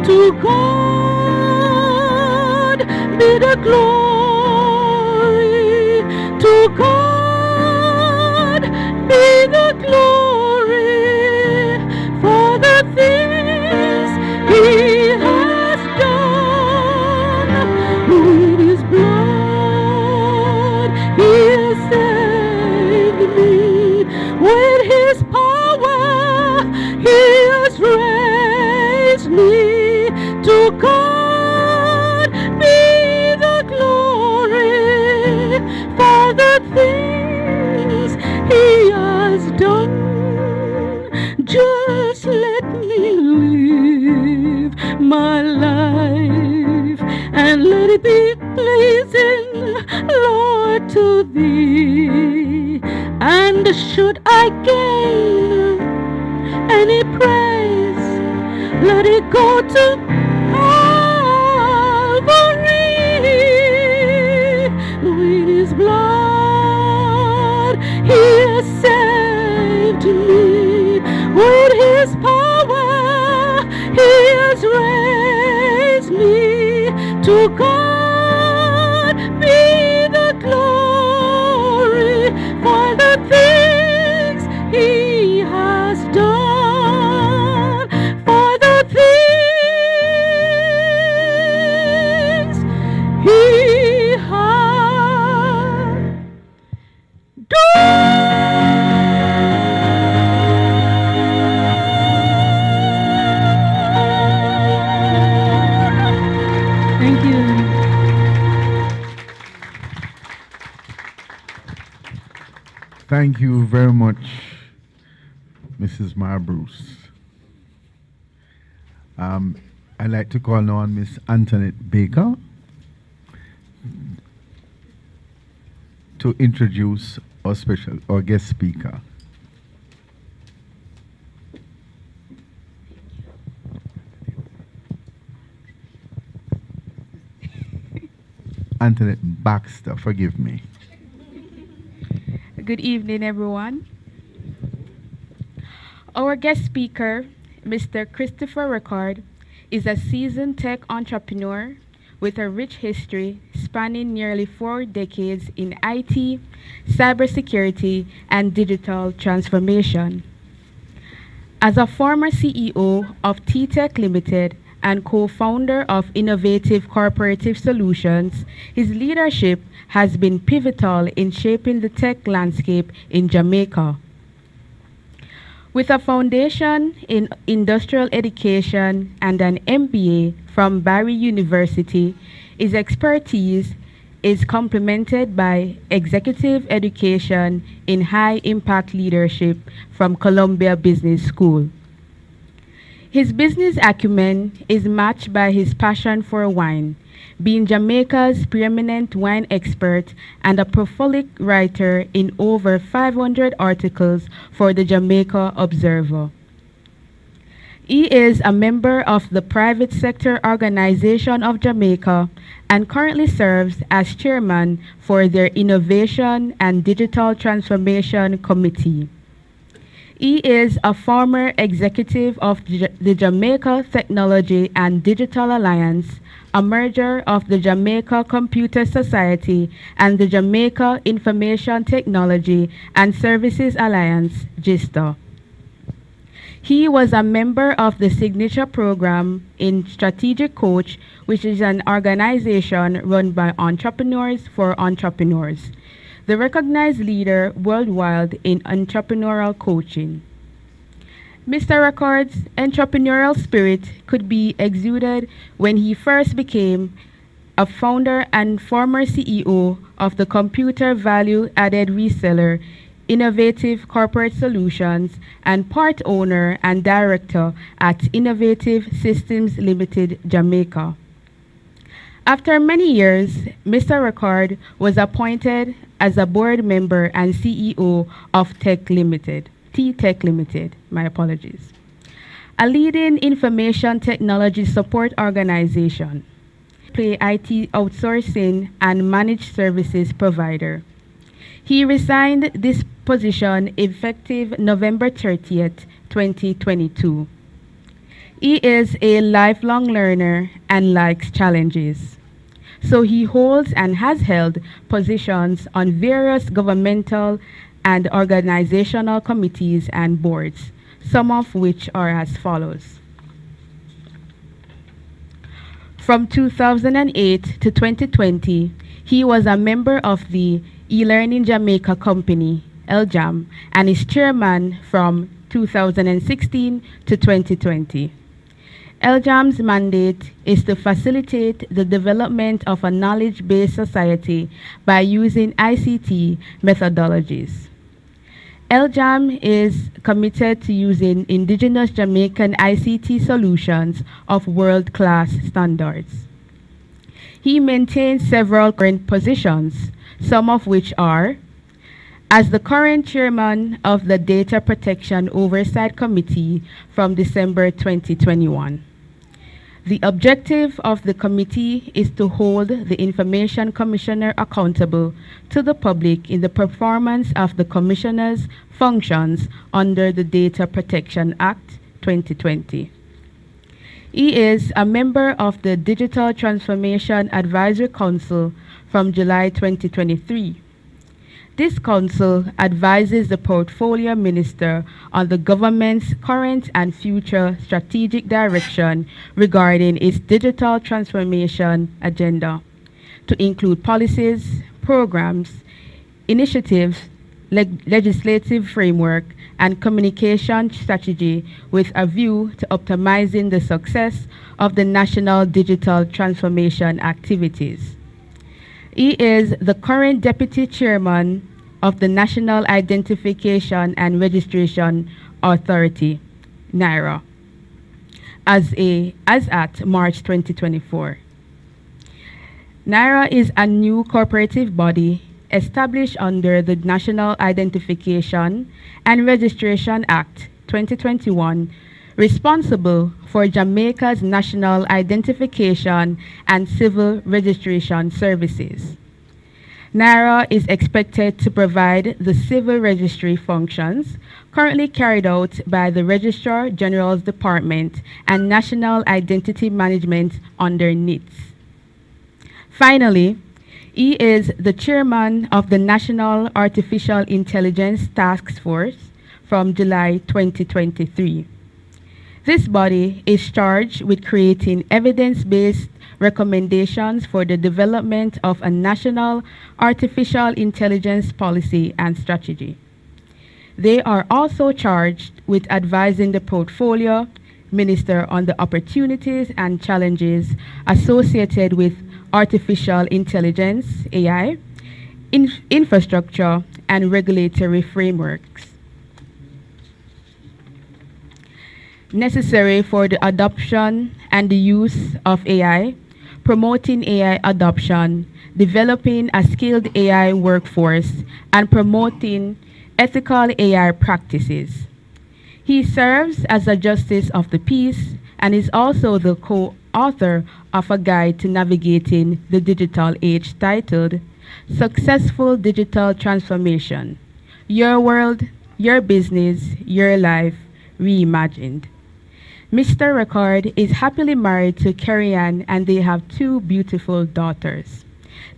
To God be the glory. To God be the glory for the things He has done. With His blood He has saved me. With His power He has raised me. To God be the glory for the things He has done. Just let me live my life and let it be pleasing, Lord, to Thee. And should I gain any praise, let it go to Calvary. With his blood, he has saved me. With his power, he has raised me. To God be the glory for the things he has done, for the things he has done. Thank you. Thank you very much, Mrs. Bruce. I'd like to call now on Miss Antoinette Baker to introduce our guest speaker. Antoinette Baxter, forgive me. Good evening, everyone. Our guest speaker, Mr. Christopher Rickard, is a seasoned tech entrepreneur with a rich history spanning nearly 4 decades in IT, cybersecurity, and digital transformation. As a former CEO of T-Tech Limited and co-founder of Innovative Corporative Solutions, his leadership has been pivotal in shaping the tech landscape in Jamaica. With a foundation in industrial education and an MBA from Barry University, his expertise is complemented by executive education in high-impact leadership from Columbia Business School. His business acumen is matched by his passion for wine, being Jamaica's preeminent wine expert and a prolific writer in over 500 articles for the Jamaica Observer. He is a member of the Private Sector Organization of Jamaica and currently serves as chairman for their Innovation and Digital Transformation Committee. He is a former executive of the Jamaica Technology and Digital Alliance, a merger of the Jamaica Computer Society and the Jamaica Information Technology and Services Alliance, GISTA. He was a member of the Signature Program in Strategic Coach, which is an organization run by entrepreneurs for entrepreneurs, the recognized leader worldwide in entrepreneurial coaching. Mr. Rickard's entrepreneurial spirit could be exuded when he first became a founder and former CEO of the computer value-added reseller Innovative Corporate Solutions and part owner and director at Innovative Systems Limited, Jamaica. After many years, Mr. Rickard was appointed as a board member and CEO of T-Tech Limited, my apologies, a leading information technology support organization, IT outsourcing and managed services provider. He resigned this position effective November 30th, 2022. He is a lifelong learner and likes challenges. So he holds and has held positions on various governmental and organizational committees and boards, some of which are as follows. From 2008 to 2020, he was a member of the E-Learning Jamaica Company, LJAM, and is chairman from 2016 to 2020. LJAM's mandate is to facilitate the development of a knowledge-based society by using ICT methodologies. LJAM is committed to using indigenous Jamaican ICT solutions of world-class standards. He maintains several current positions, some of which are as the current chairman of the Data Protection Oversight Committee from December 2021. The objective of the committee is to hold the Information Commissioner accountable to the public in the performance of the Commissioner's functions under the Data Protection Act 2020. He is a member of the Digital Transformation Advisory Council from July 2023. This council advises the portfolio minister on the government's current and future strategic direction regarding its digital transformation agenda, to include policies, programs, initiatives, legislative framework, and communication strategy with a view to optimizing the success of the national digital transformation activities. He is the current Deputy Chairman of the National Identification and Registration Authority, NIRA, as at March 2024. NIRA is a new corporative body established under the National Identification and Registration Act 2021, responsible for Jamaica's national identification and civil registration services. NIRA is expected to provide the civil registry functions currently carried out by the Registrar General's Department and National Identity Management under NITS. Finally, he is the chairman of the National Artificial Intelligence Task Force from July 2023. This body is charged with creating evidence-based recommendations for the development of a national artificial intelligence policy and strategy. They are also charged with advising the portfolio minister on the opportunities and challenges associated with artificial intelligence, AI, infrastructure, and regulatory frameworks necessary for the adoption and the use of AI, promoting AI adoption, developing a skilled AI workforce, and promoting ethical AI practices. He serves as a Justice of the Peace and is also the co-author of a guide to navigating the digital age titled Successful Digital Transformation: Your World, Your Business, Your Life Reimagined. Mr. Record is happily married to Carrie-Ann, and they have 2 beautiful daughters.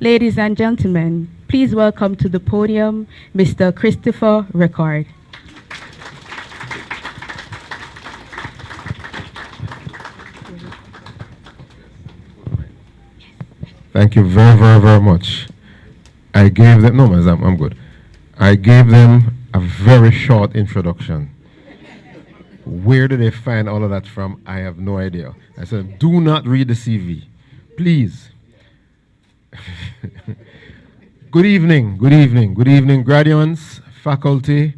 Ladies and gentlemen, please welcome to the podium Mr. Christopher Record. Thank you very, very, very much. I gave them, no, I'm good. I gave them a very short introduction. Where did they find all of that from? I have no idea. I said, do not read the CV, please. Good evening, good evening, good evening, graduates, faculty,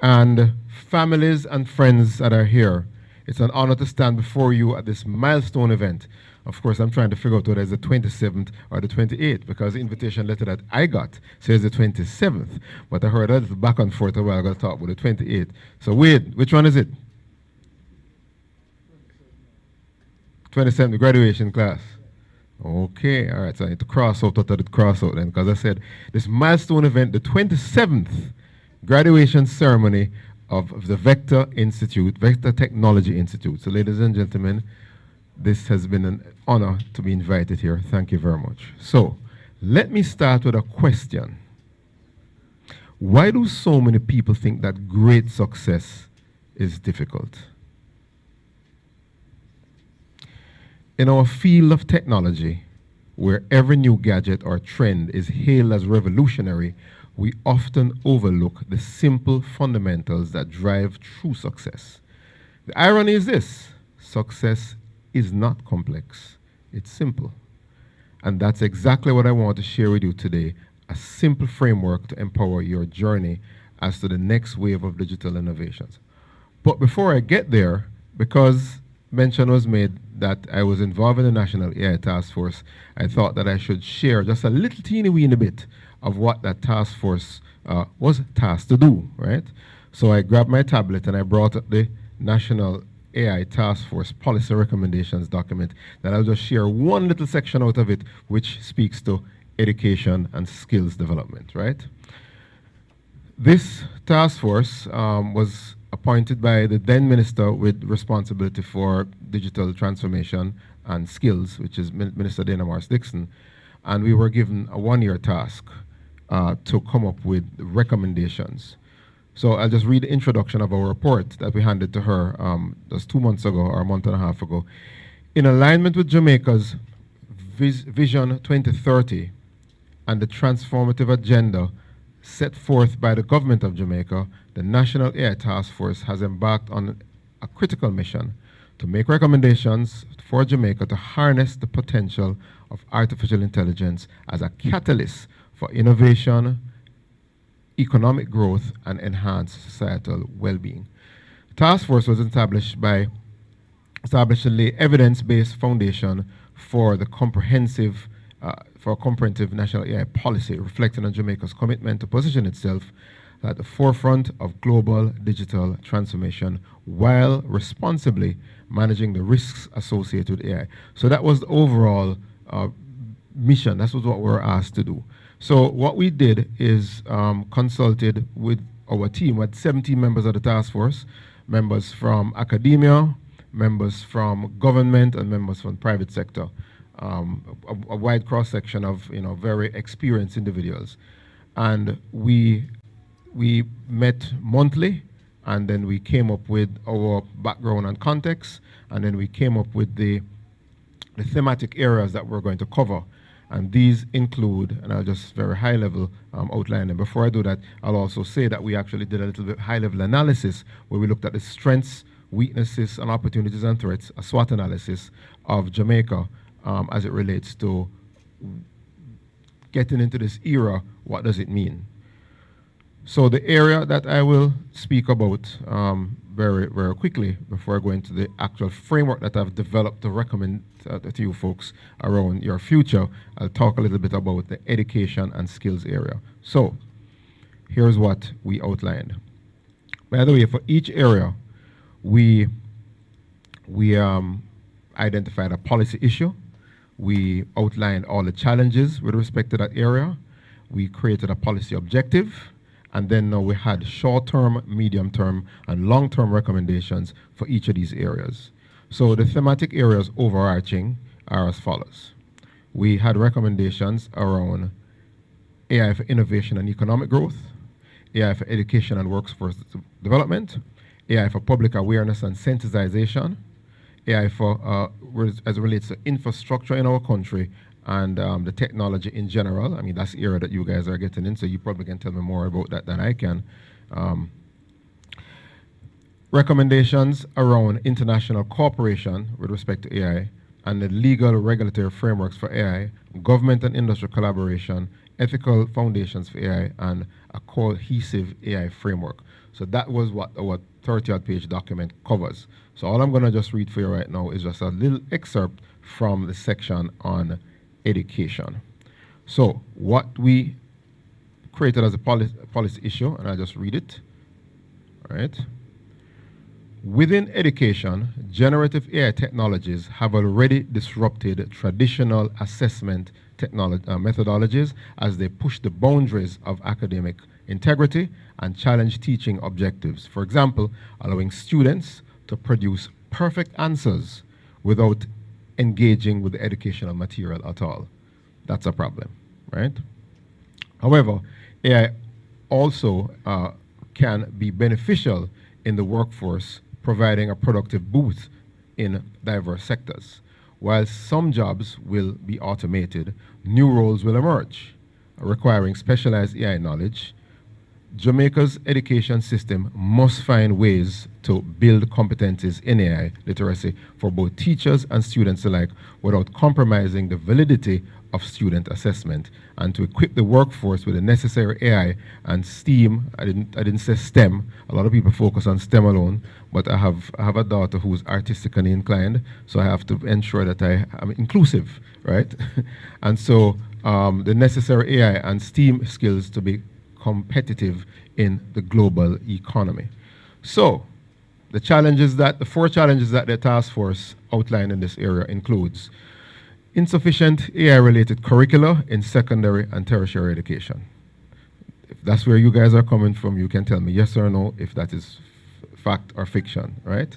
and families and friends that are here. It's an honor to stand before you at this milestone event. Of course, I'm trying to figure out whether it's the 27th or the 28th, because the invitation letter that I got says the 27th. But I heard a little back and forth a while ago talk about the 28th. So wait, which one is it? 27th, the graduation class. Okay, all right, so I need to cross out what I did cross out then, because I said this milestone event, the 27th graduation ceremony of the Vector Institute, Vector Technology Institute. So ladies and gentlemen, this has been an honor to be invited here. Thank you very much. So let me start with a question. Why do so many people think that great success is difficult? In our field of technology, where every new gadget or trend is hailed as revolutionary, we often overlook the simple fundamentals that drive true success. The irony is this: success is not complex, it's simple. And that's exactly what I want to share with you today, a simple framework to empower your journey as to the next wave of digital innovations. But before I get there, because mention was made that I was involved in the National AI Task Force, I thought that I should share just a little teeny weeny bit of what that task force was tasked to do, right? So I grabbed my tablet and I brought up the National AI Task Force Policy Recommendations document that I'll just share one little section out of it which speaks to education and skills development, right? This task force was appointed by the then minister with responsibility for digital transformation and skills, which is Minister Dana Morris-Dixon, and we were given a one-year task to come up with recommendations. So I'll just read the introduction of our report that we handed to her just 2 months ago or a month and a half ago. In alignment with Jamaica's Vision 2030 and the transformative agenda set forth by the government of Jamaica, the National AI Task Force has embarked on a critical mission to make recommendations for Jamaica to harness the potential of artificial intelligence as a catalyst for innovation, economic growth, and enhanced societal well-being. The task force was established by establishing the evidence-based foundation for the comprehensive national AI policy, reflecting on Jamaica's commitment to position itself at the forefront of global digital transformation while responsibly managing the risks associated with AI. So that was the overall mission. That was what we were asked to do. So what we did is consulted with our team, with 17 members of the task force, members from academia, members from government, and members from private sector. A wide cross-section of very experienced individuals. And we met monthly, and then we came up with our background and context, and then we came up with the thematic areas that we're going to cover. And these include, and I'll just very high level outline them. Before I do that, I'll also say that we actually did a little bit high level analysis where we looked at the strengths, weaknesses, and opportunities and threats, a SWOT analysis of Jamaica as it relates to getting into this era. What does it mean? So the area that I will speak about very, very quickly before I go into the actual framework that I've developed to recommend to you folks around your future, I'll talk a little bit about the education and skills area. So here's what we outlined. By the way, for each area, we identified a policy issue. We outlined all the challenges with respect to that area. We created a policy objective. And then we had short-term, medium-term, and long-term recommendations for each of these areas. So the thematic areas overarching are as follows. We had recommendations around AI for innovation and economic growth, AI for education and workforce development, AI for public awareness and sensitization, AI for, as it relates to infrastructure in our country, and the technology in general. I mean, that's the area that you guys are getting in, so you probably can tell me more about that than I can. Recommendations around international cooperation with respect to AI and the legal regulatory frameworks for AI, government and industry collaboration, ethical foundations for AI, and a cohesive AI framework. So that was what our 30-odd page document covers. So all I'm going to just read for you right now is just a little excerpt from the section on education. So what we created as a policy issue, and I'll just read it, all right? Within education, generative AI technologies have already disrupted traditional assessment methodologies as they push the boundaries of academic integrity and challenge teaching objectives. For example, allowing students to produce perfect answers without engaging with the educational material at all. That's a problem, right? However, AI also can be beneficial in the workforce, providing a productive boost in diverse sectors. While some jobs will be automated, new roles will emerge, requiring specialized AI knowledge. Jamaica's education system must find ways to build competencies in AI literacy for both teachers and students alike without compromising the validity of student assessment, and to equip the workforce with the necessary AI and STEAM. I didn't say STEM. A lot of people focus on STEM alone, but I have a daughter who's artistically inclined, so I have to ensure that I am inclusive, right? And so the necessary AI and STEAM skills to be competitive in the global economy. So the 4 challenges that the task force outlined in this area includes insufficient AI-related curricula in secondary and tertiary education. If that's where you guys are coming from, you can tell me yes or no if that is fact or fiction, right?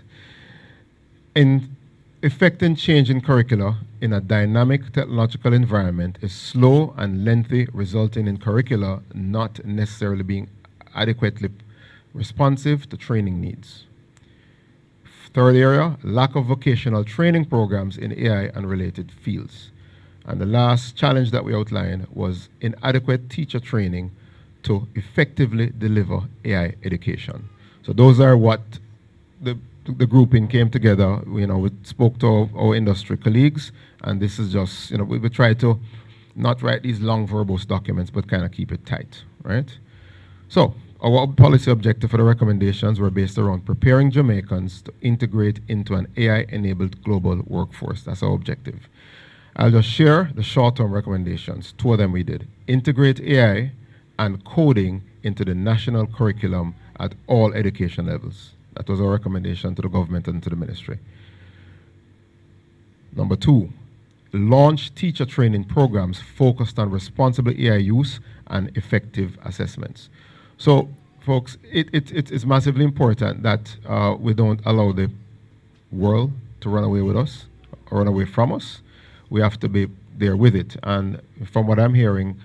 In effecting change in curricula in a dynamic technological environment is slow and lengthy, resulting in curricula not necessarily being adequately responsive to training needs. Third area, lack of vocational training programs in AI and related fields. And the last challenge that we outlined was inadequate teacher training to effectively deliver AI education. So those are what the grouping came together. We spoke to our industry colleagues, and this is just, we try to not write these long verbose documents, but kind of keep it tight, right? So our policy objective for the recommendations were based around preparing Jamaicans to integrate into an AI-enabled global workforce. That's our objective. I'll just share the short-term recommendations. 2 of them we did. Integrate AI and coding into the national curriculum at all education levels. That was our recommendation to the government and to the ministry. Number 2, launch teacher training programs focused on responsible AI use and effective assessments. So, folks, it's massively important that we don't allow the world to run away with us or run away from us. We have to be there with it. And from what I'm hearing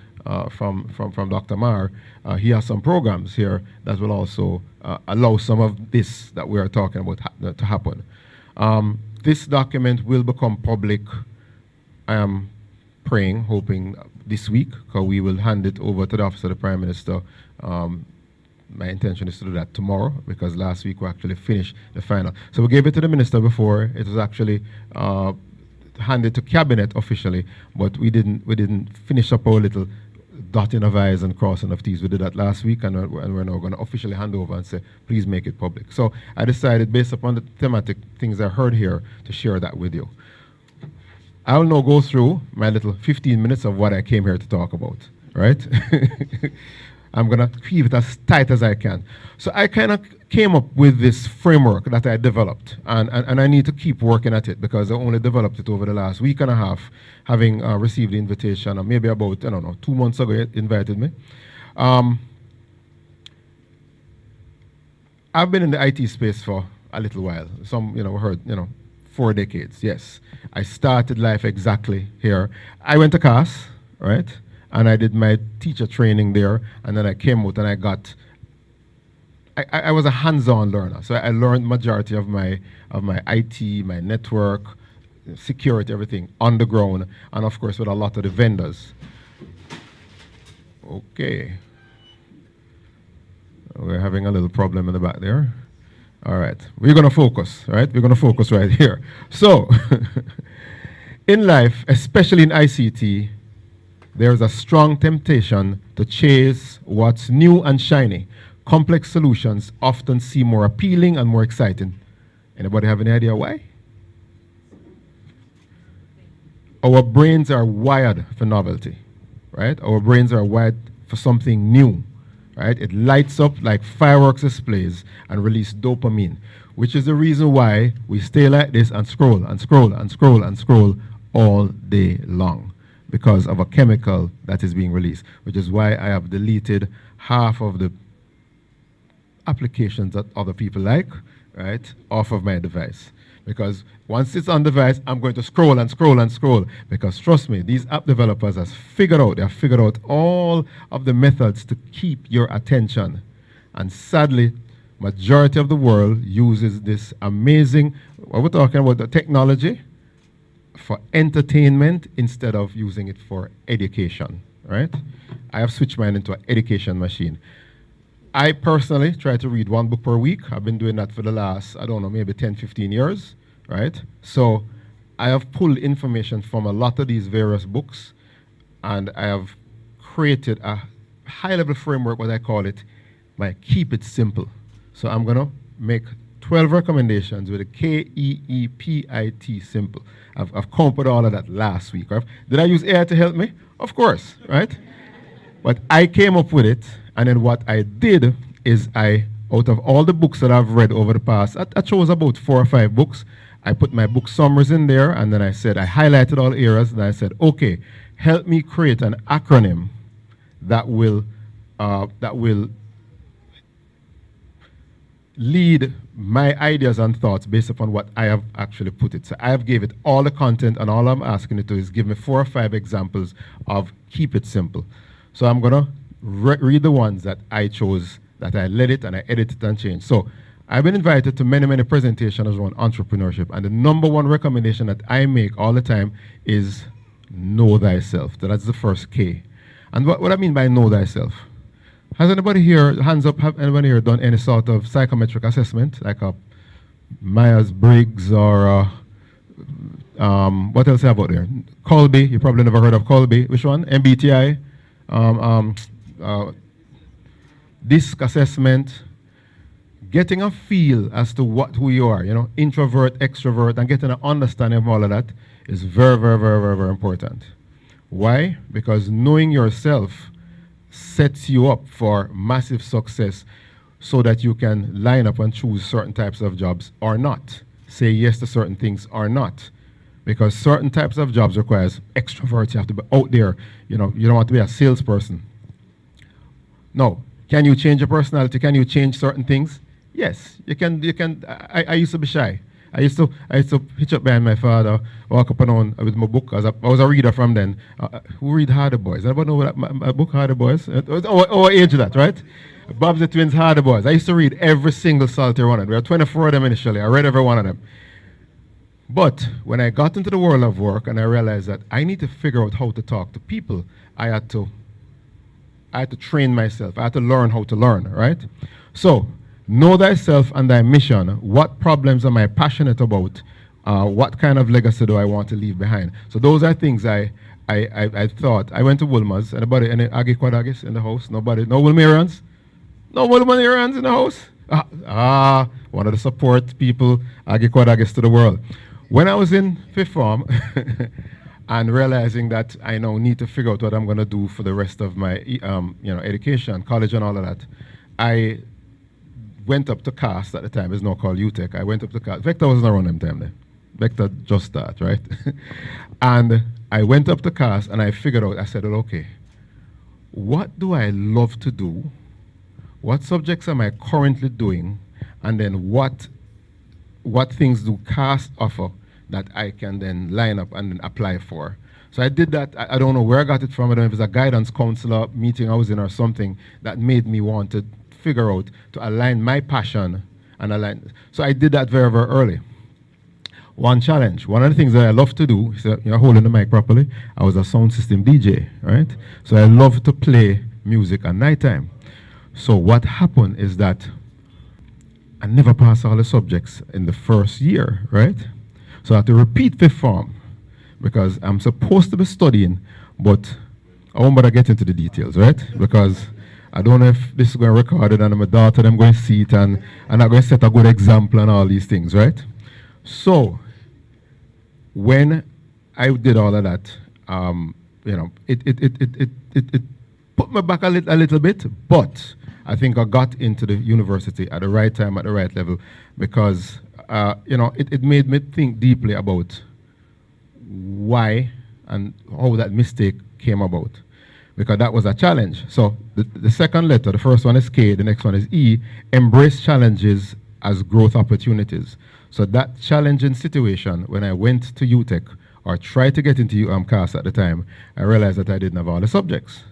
from Dr. Marr, he has some programs here that will also allow some of this that we are talking about to happen. This document will become public, I am praying, hoping this week, because we will hand it over to the Office of the Prime Minister. My intention is to do that tomorrow, because last week we actually finished the final. So we gave it to the minister before. It was actually handed to cabinet officially, but we didn't finish up our little dotting of I's and crossing of T's. We did that last week, and we're now going to officially hand over and say, please make it public. So I decided, based upon the thematic things I heard here, to share that with you. I'll now go through my little 15 minutes of what I came here to talk about, right? I'm going to keep it as tight as I can. So I kind of came up with this framework that I developed, and I need to keep working at it, because I only developed it over the last week and a half, having received the invitation, or maybe about, 2 months ago it invited me. I've been in the IT space for a little while. Some, heard, 4 decades, yes. I started life exactly here. I went to CAS, right? And I did my teacher training there, and then I came out and I was a hands-on learner. So I learned majority of my IT, my network, security, everything on the ground, and of course with a lot of the vendors. Okay. We're having a little problem in the back there. All right, we're gonna focus, right? We're gonna focus right here. So, in life, especially in ICT, there's a strong temptation to chase what's new and shiny. Complex solutions often seem more appealing and more exciting. Anybody have any idea why? Our brains are wired for novelty, right? Our brains are wired for something new, right? It lights up like fireworks displays and release dopamine, which is the reason why we stay like this and scroll and scroll and scroll and scroll all day long, because of a chemical that is being released, which is why I have deleted half of the applications that other people like, right, off of my device. Because once it's on device, I'm going to scroll and scroll and scroll. Because trust me, these app developers have figured out all of the methods to keep your attention. And sadly, majority of the world uses this amazing, what we're talking about, the technology, for entertainment instead of using it for education, right? I have switched mine into an education machine. I personally try to read 1 book per week. I've been doing that for the last, maybe 10, 15 years, right? So I have pulled information from a lot of these various books, and I have created a high-level framework, what I call it, my Keep It Simple. So I'm going to make 12 recommendations with a KEEPIT simple. I've come up with all of that last week. Right? Did I use AI to help me? Of course, right? But I came up with it, and then what I did is I out of all the books that I've read over the past, I chose about 4 or 5 books. I put my book summaries in there, and then I said, I highlighted all areas, and I said, okay, help me create an acronym that will lead my ideas and thoughts based upon what I have actually put it. So I have gave it all the content, and all I'm asking it to is give me 4 or 5 examples of keep it simple. So I'm gonna read the ones that I chose, that I led it and I edited and changed. So I've been invited to many, many presentations around entrepreneurship, and the #1 recommendation that I make all the time is know thyself. So that's the first K. And what I mean by know thyself? Has anybody here, hands up, have anybody here done any sort of psychometric assessment, like a Myers-Briggs or what else about there? Colby, you probably never heard of Colby. Which one? MBTI, DISC assessment, getting a feel as to who you are, you know, introvert, extrovert, and getting an understanding of all of that is very, very, very, very, very important. Why? Because knowing yourself sets you up for massive success so that you can line up and choose certain types of jobs or not. Say yes to certain things or not. Because certain types of jobs requires extroverts. You have to be out there. You know, you don't want to be a salesperson. No. Can you change your personality? Can you change certain things? Yes, you can. I used to be shy. I used to hitch up behind my father, walk up and down with my book. I was a reader from then. Who read Hardy Boys? Anybody know that, my book, Hardy Boys? Our age, that, right? Bob's the Twins, Hardy Boys. I used to read every single solitary one of them. There were 24 of them initially. I read every one of them. But when I got into the world of work and I realized that I need to figure out how to talk to people, I had to train myself. I had to learn how to learn, right? So, know thyself and thy mission. What problems am I passionate about? What kind of legacy do I want to leave behind? So those are things I thought. I went to Wilma's. Anybody, any Agi Kwadagis in the house? Nobody? No Wilmerians? No Wilmerians in the house? One of the support people, Agi Kwadagis to the world. When I was in 5th form and realizing that I now need to figure out what I'm going to do for the rest of my education, college and all of that, I went up to CAST at the time. It's now called UTEC. I went up to CAST. Vector wasn't around them time then. Vector just started, right? And I went up to CAST and I figured out, I said, well, okay, what do I love to do? What subjects am I currently doing? And then what things do CAST offer that I can then line up and then apply for? So I did that. I don't know where I got it from. I don't know if it's a guidance counselor meeting I was in or something that made me want to figure out to align my passion and align. So I did that very, very early. One challenge. One of the things that I love to do, so you're holding the mic properly, I was a sound system DJ, right? So I love to play music at nighttime. So what happened is that I never passed all the subjects in the first year, right? So I had to repeat 5th form because I'm supposed to be studying, but I won't bother get into the details, right? Because I don't know if this is going to record it and my daughter, I'm going to see it and I'm going to set a good example and all these things, right? So, when I did all of that, it put me back a little bit, but I think I got into the university at the right time, at the right level, because, it made me think deeply about why and how that mistake came about. Because that was a challenge. So the second letter, the first one is K, the next one is E, embrace challenges as growth opportunities. So that challenging situation, when I went to UTEC, or tried to get into CAST at the time, I realized that I didn't have all the subjects.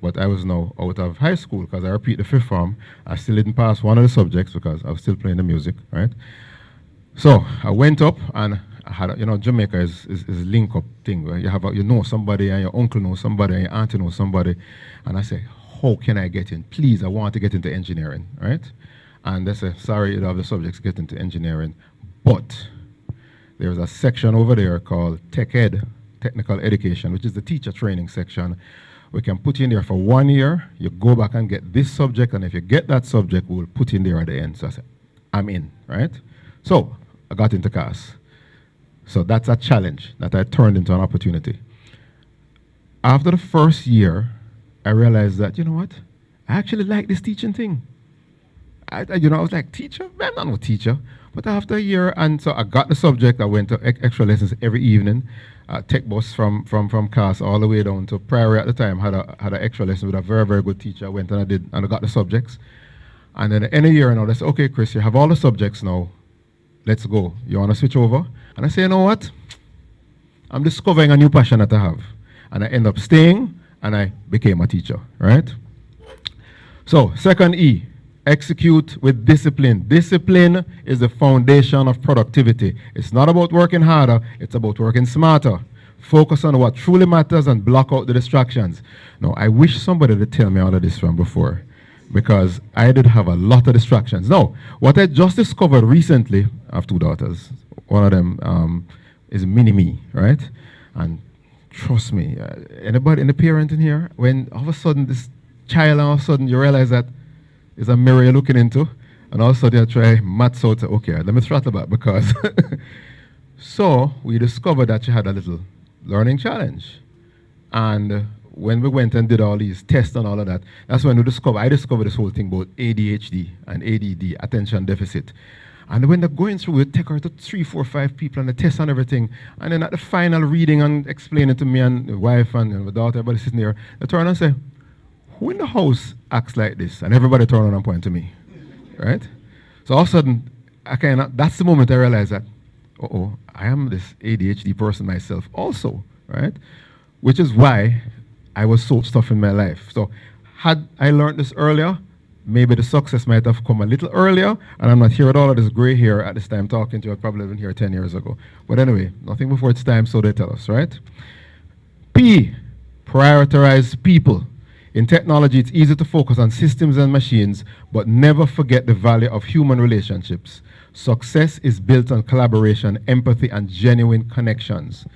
But I was now out of high school because I repeat the 5th form. I still didn't pass one of the subjects because I was still playing the music, right? So I went up and I had, Jamaica is link up thing where you know somebody and your uncle knows somebody and your auntie knows somebody. And I say, how can I get in? Please, I want to get into engineering, right? And they say, sorry, you don't have the subjects to get into engineering. But there's a section over there called Tech Ed, Technical Education, which is the teacher training section. We can put you in there for 1 year. You go back and get this subject. And if you get that subject, we'll put you in there at the end. So I said, I'm in, right? So I got into CAST. So that's a challenge that I turned into an opportunity. After the first year, I realized that, you know what? I actually like this teaching thing. I was like, teacher? I'm not no teacher. But after a year, and so I got the subject. I went to extra lessons every evening. Tech bus from class all the way down to Prairie at the time. Had an extra lesson with a very, very good teacher. I went and I got the subjects. And then at the end of the year, they said, okay, Chris, you have all the subjects now. Let's go. You want to switch over? And I say, you know what? I'm discovering a new passion that I have. And I end up staying, and I became a teacher, right? So, second E, execute with discipline. Discipline is the foundation of productivity. It's not about working harder, it's about working smarter. Focus on what truly matters and block out the distractions. Now, I wish somebody would tell me all of this from before, because I did have a lot of distractions. Now, what I just discovered recently, I have two daughters. One of them is mini-me, right? And trust me, anybody, any parent in here, when all of a sudden this child, all of a sudden you realize that there's a mirror you're looking into, and all of a sudden you try maths out, okay, let me throttle back, because so we discovered that she had a little learning challenge. And when we went and did all these tests and all of that, that's when I discovered this whole thing about ADHD and ADD, attention deficit. And when they're going through, we take her to 3, 4, 5 people and the test and everything. And then at the final reading and explaining to me and the wife and the daughter, everybody sitting there, they turn and say, who in the house acts like this? And everybody turn around and point to me, right? So all of a sudden, that's the moment I realized that, I am this ADHD person myself also, right? Which is why I was so tough in my life. So had I learned this earlier, maybe the success might have come a little earlier, and I'm not here with all of this gray hair at this time talking to you. I'd probably been here 10 years ago. But anyway, nothing before it's time, so they tell us, right? P, prioritize people. In technology, it's easy to focus on systems and machines, but never forget the value of human relationships. Success is built on collaboration, empathy, and genuine connections.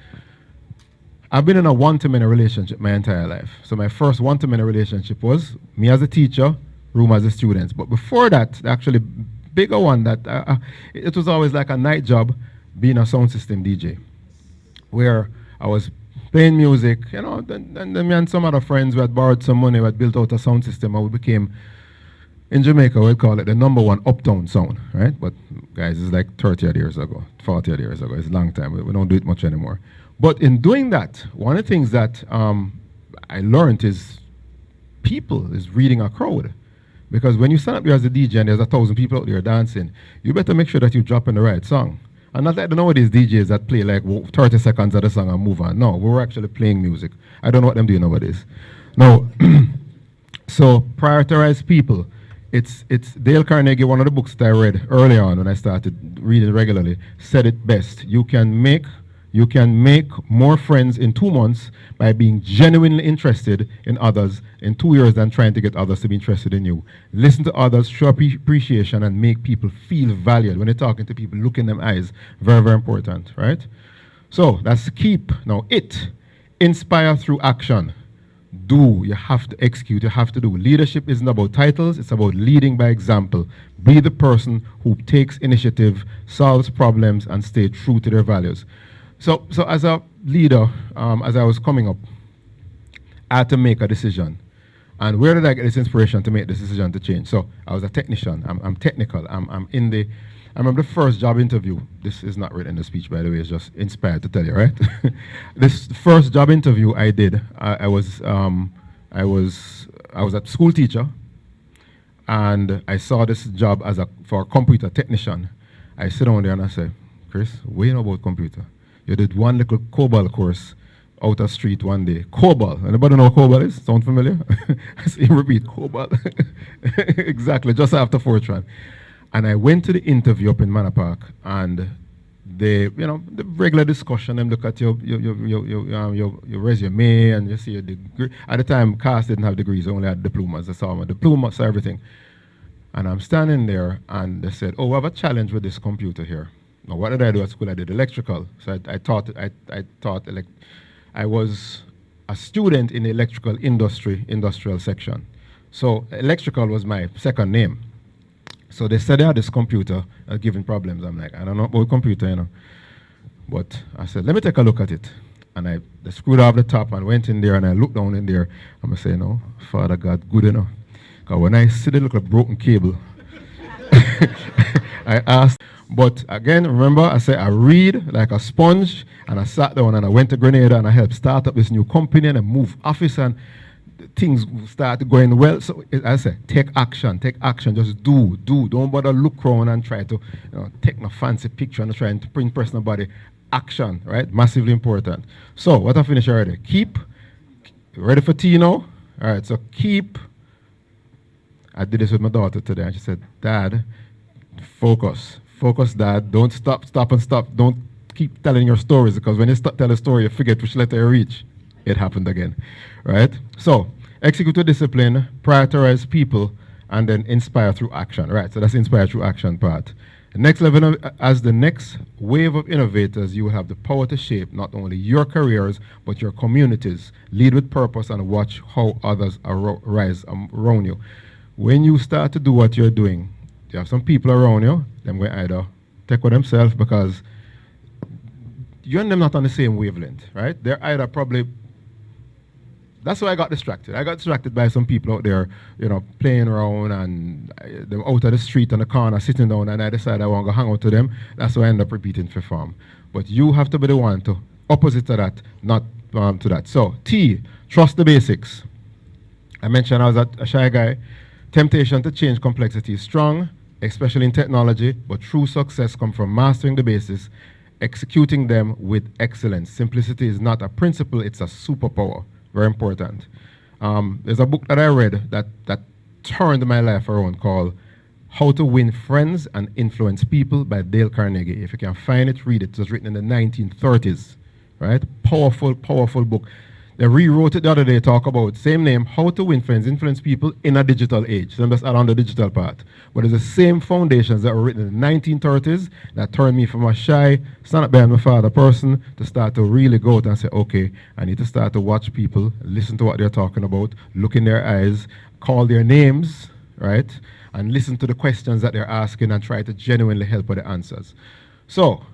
I've been in a one-to-many relationship my entire life. So my first one-to-many relationship was me as a teacher, room as a student. But before that, the actually bigger one, that it was always like a night job being a sound system DJ, where I was playing music, then me and some other friends, we had borrowed some money, we had built out a sound system, and we became, in Jamaica, we'd call it the #1 uptown sound, right? But guys, it's like 30 odd years ago, 40 odd years ago. It's a long time. We don't do it much anymore. But in doing that, one of the things that I learned is people is reading a crowd. Because when you stand up there as a DJ and there's 1,000 people out there dancing, you better make sure that you drop in the right song. And not like the nowadays DJs that play like 30 seconds of the song and move on. No, we were actually playing music. I don't know what them doing nowadays. No, so prioritize people. It's Dale Carnegie, one of the books that I read early on when I started reading regularly, said it best. You can make more friends in 2 months by being genuinely interested in others in 2 years than trying to get others to be interested in you. Listen to others, show appreciation, and make people feel valued. When you're talking to people, look in them eyes. Very, very important, right? So that's the keep. Now, inspire through action. Do, you have to execute, you have to do. Leadership isn't about titles, it's about leading by example. Be the person who takes initiative, solves problems, and stay true to their values. So as a leader, as I was coming up, I had to make a decision. And where did I get this inspiration to make this decision to change? So I was a technician. I'm technical. I remember the first job interview. This is not written in the speech, by the way. It's just inspired to tell you, right? This first job interview I did, I was a school teacher, and I saw this job for a computer technician. I sit down there and I say, Chris, what do you know about computer? You did one little COBOL course out of street one day. COBOL. Anybody know what COBOL is? Sound familiar? I see him repeat, COBOL. Exactly, just after Fortran. And I went to the interview up in Manor Park, and the regular discussion, them look at your resume and you see your degree. At the time, CAS didn't have degrees, only had diplomas. I saw my diploma, saw everything. And I'm standing there, and they said, oh, we have a challenge with this computer here. Now, what did I do at school? I did electrical. So I was a student in the electrical industrial section. So electrical was my second name. So they said they had this computer giving problems. I'm like, I don't know about computer, But I said, let me take a look at it. And they screwed off the top and went in there, and I looked down in there. I'm going to say, no, Father God, good enough. Because when I see the little broken cable, I asked, but again, remember, I said I read like a sponge, and I sat down and I went to Grenada and I helped start up this new company and I moved office and things started going well. So I said, take action, just do. Don't bother look around and try to take no fancy picture and try to impress nobody. Action, right? Massively important. So what I finished already. Keep, ready for tea now? All right, so keep. I did this with my daughter today and she said, Dad, focus, Dad. Don't stop. Don't keep telling your stories, because when you stop telling a story, you forget which letter you reach. It happened again, right? So execute with discipline, prioritize people, and then inspire through action, right? So that's inspire through action part. The next level, as the next wave of innovators, you will have the power to shape not only your careers, but your communities. Lead with purpose and watch how others rise around you. When you start to do what you're doing, you have some people around you, them will either take with themselves because you and them not on the same wavelength, right? They're either probably, that's why I got distracted. I got distracted by some people out there, playing around and them out of the street on the corner sitting down, and I decided I want to go hang out to them. That's why I end up repeating for form. But you have to be the one to opposite to that, not to that. So T, trust the basics. I mentioned I was a shy guy. Temptation to change complexity is strong, especially in technology, but true success comes from mastering the basics, executing them with excellence. Simplicity is not a principle, it's a superpower. Very important. There's a book that I read that turned my life around called How to Win Friends and Influence People by Dale Carnegie. If you can find it, read it. It was written in the 1930s, right? Powerful, powerful book. They rewrote it the other day, talk about same name, How to Win Friends, Influence People in a Digital Age. So I'm just around the digital part. But it's the same foundations that were written in the 1930s that turned me from a shy, stand up behind my father person to start to really go out and say, okay, I need to start to watch people, listen to what they're talking about, look in their eyes, call their names, right? And listen to the questions that they're asking and try to genuinely help with the answers. So,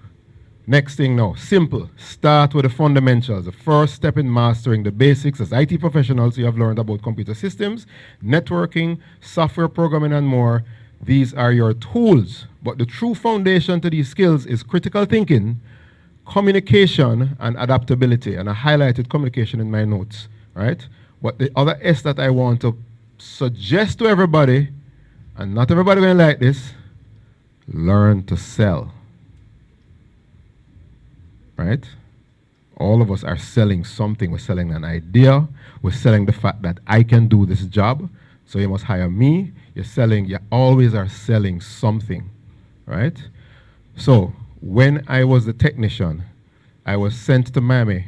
next thing now, simple. Start with the fundamentals. The first step in mastering the basics. As IT professionals, you have learned about computer systems, networking, software programming, and more. These are your tools. But the true foundation to these skills is critical thinking, communication, and adaptability. And I highlighted communication in my notes, right? But the other S that I want to suggest to everybody, and not everybody going to like this, learn to sell. Right? All of us are selling something. We're selling an idea. We're selling the fact that I can do this job, so you must hire me. You always are selling something, right? So when I was the technician, I was sent to Miami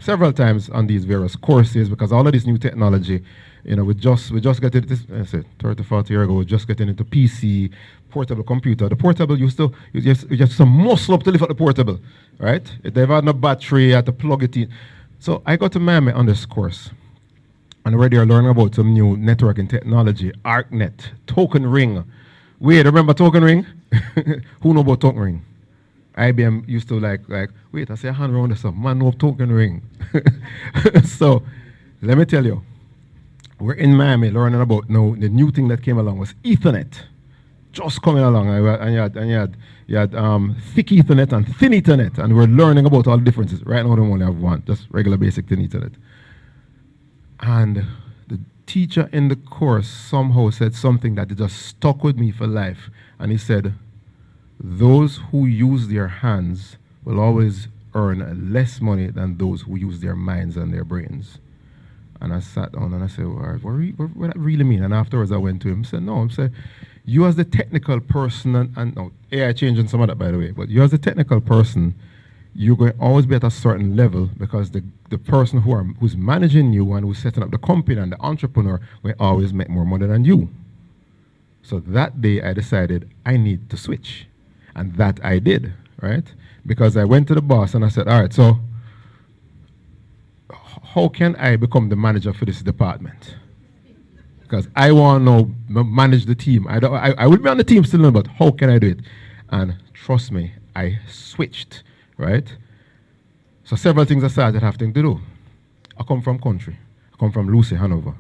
several times on these various courses because all of this new technology, we just getting this, I said 30, 40 years ago, just getting into PC, portable computer. The portable you just some muscle up to lift up the portable, right? They've had no battery, you had to plug it in. So I got to Miami on this course. And already are learning about some new networking technology, ArcNet, Token Ring. Wait, remember Token Ring? Who know about Token Ring? IBM used to like, wait, I say a hand around this up. Man, no Token Ring. So let me tell you, we're in Miami learning about now the new thing that came along was Ethernet. Just coming along, and you had thick Ethernet and thin Ethernet, and we're learning about all the differences. Right now, we only have one, just regular basic thin Ethernet. And the teacher in the course somehow said something that just stuck with me for life. And he said, those who use their hands will always earn less money than those who use their minds and their brains. And I sat down and I said, what does that really mean? And afterwards I went to him and said, no, I said, you as the technical person, and no, AI changing some of that by the way, but you as the technical person, you're going to always be at a certain level because the person who's managing you and who's setting up the company and the entrepreneur will always make more money than you. So that day I decided I need to switch. And that I did, right? Because I went to the boss and I said, all right, so how can I become the manager for this department? Because I want to manage the team. I will be on the team still, but how can I do it? And trust me, I switched, right? So several things I started having to do. I come from country. I come from Lucy, Hanover.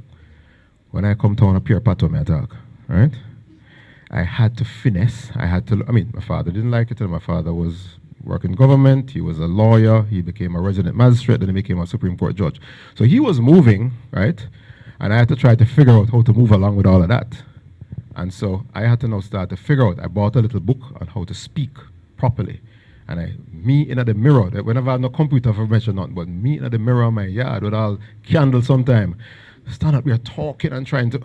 When I come to a pure pato, I talk, right? I had to finesse. My father didn't like it. And my father was working government. He was a lawyer. He became a resident magistrate. Then he became a Supreme Court judge. So he was moving, right? And I had to try to figure out how to move along with all of that. And so I had to now start to figure out. I bought a little book on how to speak properly. And me in the mirror, whenever I have no computer for mention nothing, but me in the mirror in my yard with all candles sometime, stand up here talking and trying to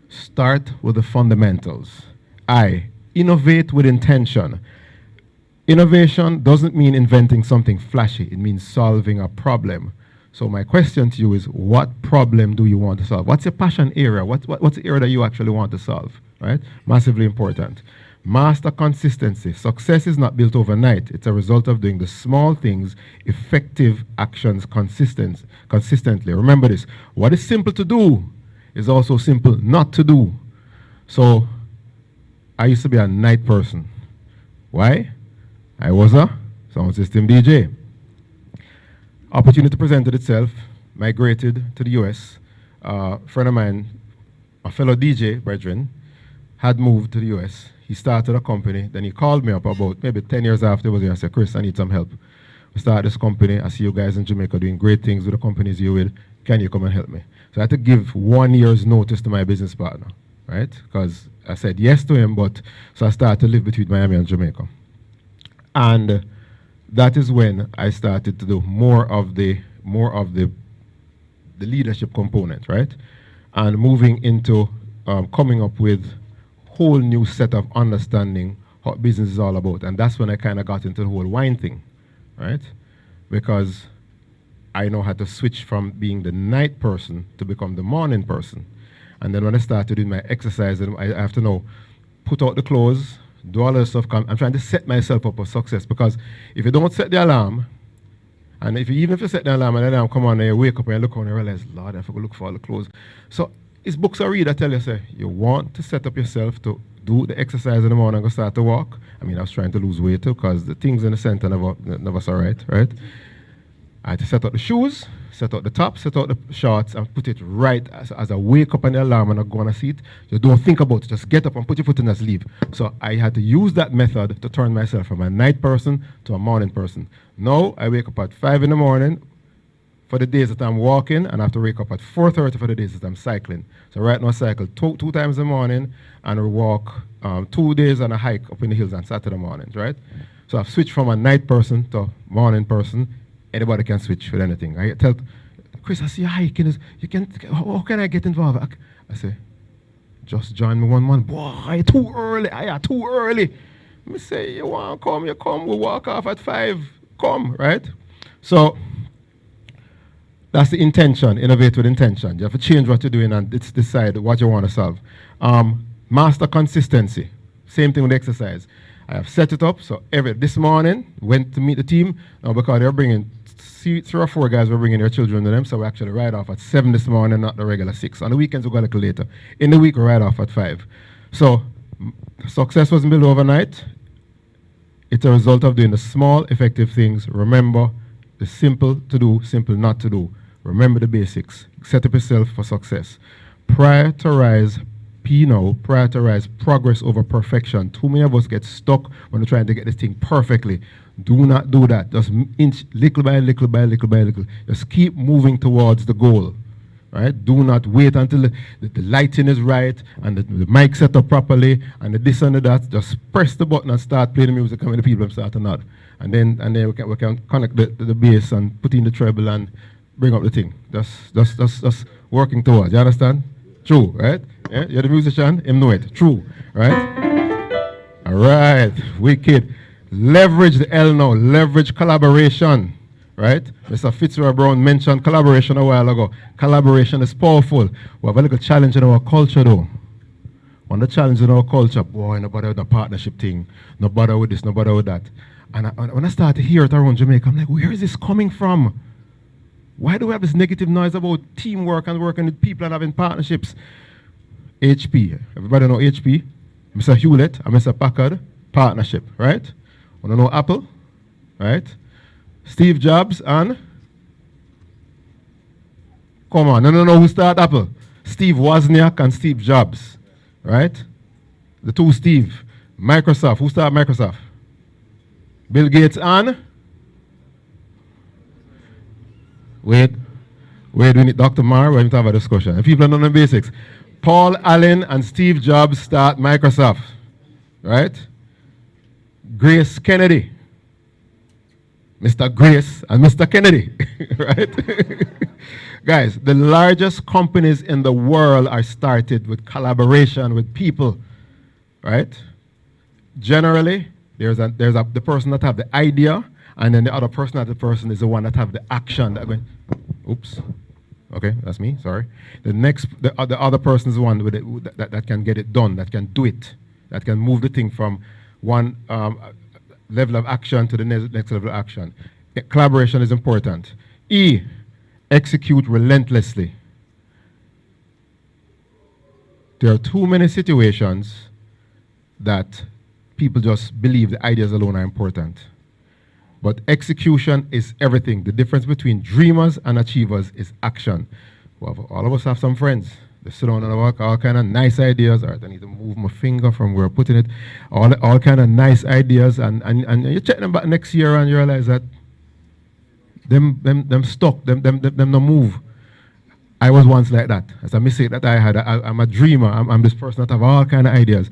start with the fundamentals. I innovate with intention. Innovation doesn't mean inventing something flashy. It means solving a problem. So my question to you is, what problem do you want to solve? What's your passion area? What's the area that you actually want to solve? Right? Massively important. Master consistency. Success is not built overnight. It's a result of doing the small things, effective actions consistently. Remember this. What is simple to do is also simple not to do. So I used to be a night person. Why? I was a sound system DJ. Opportunity presented itself, migrated to the US. A friend of mine, a fellow DJ, brethren, had moved to the US. He started a company, then he called me up about maybe 10 years after. And said, Chris, I need some help. We started this company. I see you guys in Jamaica doing great things with the companies you're with. Can you come and help me? So I had to give 1 year's notice to my business partner, right? Because I said yes to him, so I started to live between Miami and Jamaica. And that is when I started to do more of the leadership component, right? And moving into coming up with whole new set of understanding what business is all about. And that's when I kind of got into the whole wine thing, right? Because I know how to switch from being the night person to become the morning person. And then when I started doing my exercise, I have to now put out the clothes, do all this stuff. I'm trying to set myself up for success, because if you don't set the alarm, and even if you set the alarm and the alarm come on and you wake up and you look on and you realize, Lord, I have to go look for all the clothes. So it's books I read that tell you, say, you want to set up yourself to do the exercise in the morning and go start to walk. I mean, I was trying to lose weight too, because the things in the center never saw right? I had to set up the shoes, set out the top, set out the shorts, and put it right as I wake up on the alarm and I go on a seat. You don't think about it. Just get up and put your foot in and sleep. So I had to use that method to turn myself from a night person to a morning person. Now I wake up at 5 in the morning for the days that I'm walking, and I have to wake up at 4:30 for the days that I'm cycling. So right now I cycle two times in the morning, and I walk 2 days on a hike up in the hills on Saturday mornings, right? So I've switched from a night person to a morning person. Anybody can switch with anything. I tell Chris, I see you hiking. How can I get involved? I say, just join me 1 month. Boy, too early. Too early. I say, you want to come, you come. We'll walk off at 5. Come, right? So that's the intention. Innovate with intention. You have to change what you're doing and decide what you want to solve. Master consistency. Same thing with exercise. I have set it up. So this morning, went to meet the team. Now, because they're bringing 3 or 4 guys were bringing their children to them, so we actually ride off at 7 this morning, not the regular 6. On the weekends, we go a little later. In the week, we ride off at 5. So success wasn't built overnight. It's a result of doing the small, effective things. Remember, the simple to do, simple not to do. Remember the basics. Set up yourself for success. Prioritize progress over perfection. Too many of us get stuck when we're trying to get this thing perfectly. Do not do that. Just inch little by little by little by little. Just keep moving towards the goal. Right? Do not wait until the lighting is right and the mic set up properly and the this and the that. Just press the button and start playing the music, and when the people start to nod. And then we can connect the bass and put in the treble and bring up the thing. Just working towards. You understand? True, right? Yeah? You're the musician, him know it. True, right? All right, wicked. Leverage the L now. Leverage collaboration, right? Mr. Fitzroy Brown mentioned collaboration a while ago. Collaboration is powerful. We have a little challenge in our culture, though. One of the challenges in our culture, boy, nobody with the partnership thing. Nobody with this, nobody with that. And when I started to hear it around Jamaica, I'm like, where is this coming from? Why do we have this negative noise about teamwork and working with people and having partnerships? HP. Everybody know HP? Mr. Hewlett and Mr. Packard. Partnership, right? Want to know Apple? Right? Steve Jobs and... Come on, no, who started Apple? Steve Wozniak and Steve Jobs, right? the two Steve. Microsoft. Who started Microsoft? Bill Gates and? Wait, we need Dr. Mar. We need to have a discussion. And people don't know the basics. Paul Allen and Steve Jobs start Microsoft. Right? Grace Kennedy. Mr. Grace and Mr. Kennedy. Right? Guys, the largest companies in the world are started with collaboration with people. Right? Generally, there's the person that have the idea, and then the other person is the one that have the action. That going, oops. Okay, that's me. Sorry. The other person is the one with it, that can get it done, that can do it, that can move the thing from one level of action to the next level of action. Collaboration is important. E, execute relentlessly. There are too many situations that people just believe the ideas alone are important. But execution is everything. The difference between dreamers and achievers is action. Well, all of us have some friends. They sit down and work all kind of nice ideas. All right, I need to move my finger from where I'm putting it. All kind of nice ideas, and you check them back next year and you realize that them stuck, them no move. I was once like that. It's a mistake that I had. I'm a dreamer. I'm this person that have all kind of ideas.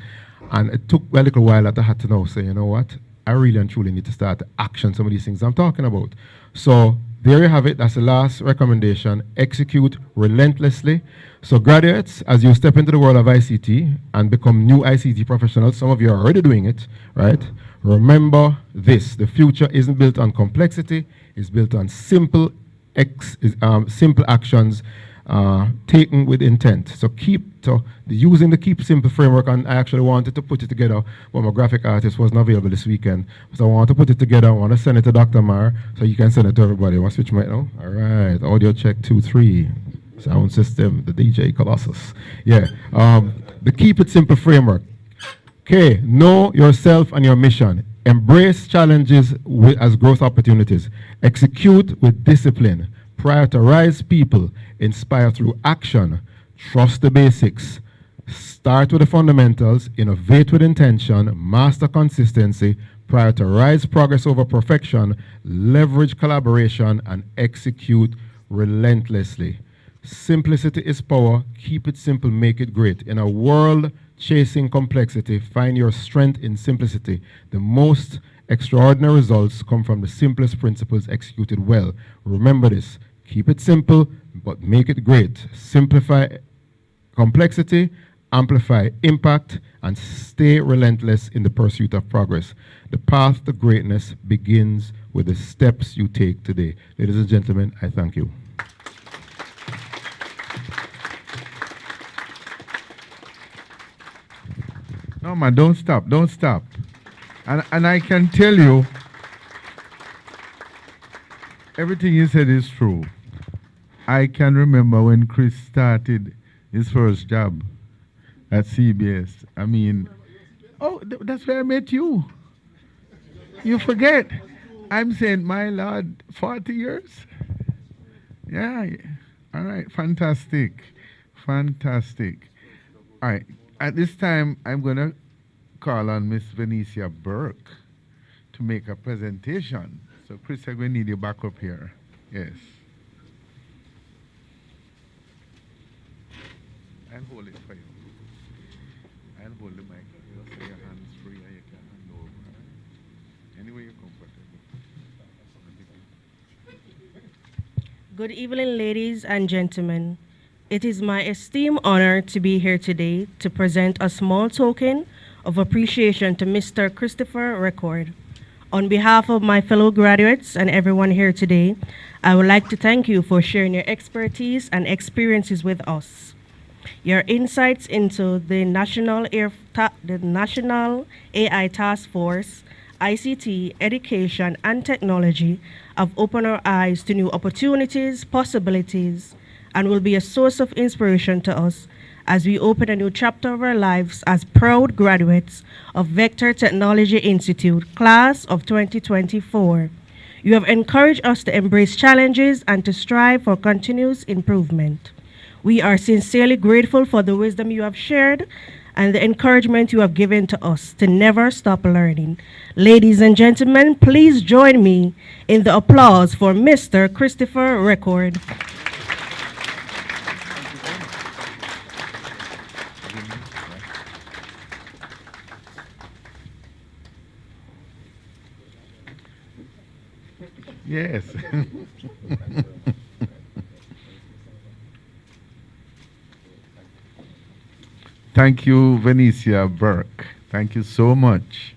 And it took a little while that I had to know, say, you know what? I really and truly need to start to action some of these things I'm talking about. So there you have it. That's the last recommendation. Execute relentlessly. So graduates, as you step into the world of ICT and become new ICT professionals, some of you are already doing it, right? Remember this. The future isn't built on complexity. It's built on simple actions taken with intent. So using the Keep Simple framework, and I actually wanted to put it together, but my graphic artist wasn't available this weekend. So I want to put it together. I want to send it to Dr. Mar so you can send it to everybody. Want to switch mic now? All right. Audio check 2, 3. Sound system, the DJ Colossus. Yeah. The Keep It Simple framework. Okay. Know yourself and your mission. Embrace challenges as growth opportunities. Execute with discipline. Prioritize people. Inspire through action. Trust the basics. Start with the fundamentals. Innovate with intention. Master consistency. Prioritize progress over perfection. Leverage collaboration. And execute relentlessly. Simplicity is power. Keep it simple. Make it great. In a world chasing complexity, find your strength in simplicity. The most extraordinary results come from the simplest principles executed well. Remember this. Keep it simple, but make it great. Simplify complexity, amplify impact, and stay relentless in the pursuit of progress. The path to greatness begins with the steps you take today. Ladies and gentlemen, I thank you. No, man, don't stop, don't stop. And I can tell you, everything you said is true. I can remember when Chris started his first job at CBS. I mean, that's where I met you. You forget. I'm saying, my Lord, 40 years? Yeah. All right, fantastic. Fantastic. All right. At this time, I'm going to call on Miss Venetia Burke to make a presentation. So, Chris, I'm going to need you back up here. Yes. I'll hold it for you. I'll hold the mic. Just so your hands free and you can hand over. Right? Anyway you're comfortable. Good evening, ladies and gentlemen. It is my esteemed honor to be here today to present a small token of appreciation to Mr. Christopher Record. On behalf of my fellow graduates and everyone here today, I would like to thank you for sharing your expertise and experiences with us. Your insights into the National AI Task Force, ICT, education, and technology have opened our eyes to new opportunities, possibilities, and will be a source of inspiration to us as we open a new chapter of our lives as proud graduates of Vector Technology Institute, class of 2024. You have encouraged us to embrace challenges and to strive for continuous improvement. We are sincerely grateful for the wisdom you have shared and the encouragement you have given to us to never stop learning. Ladies and gentlemen, please join me in the applause for Mr. Christopher Record. Yes. Thank you, Venicia Burke. Thank you so much.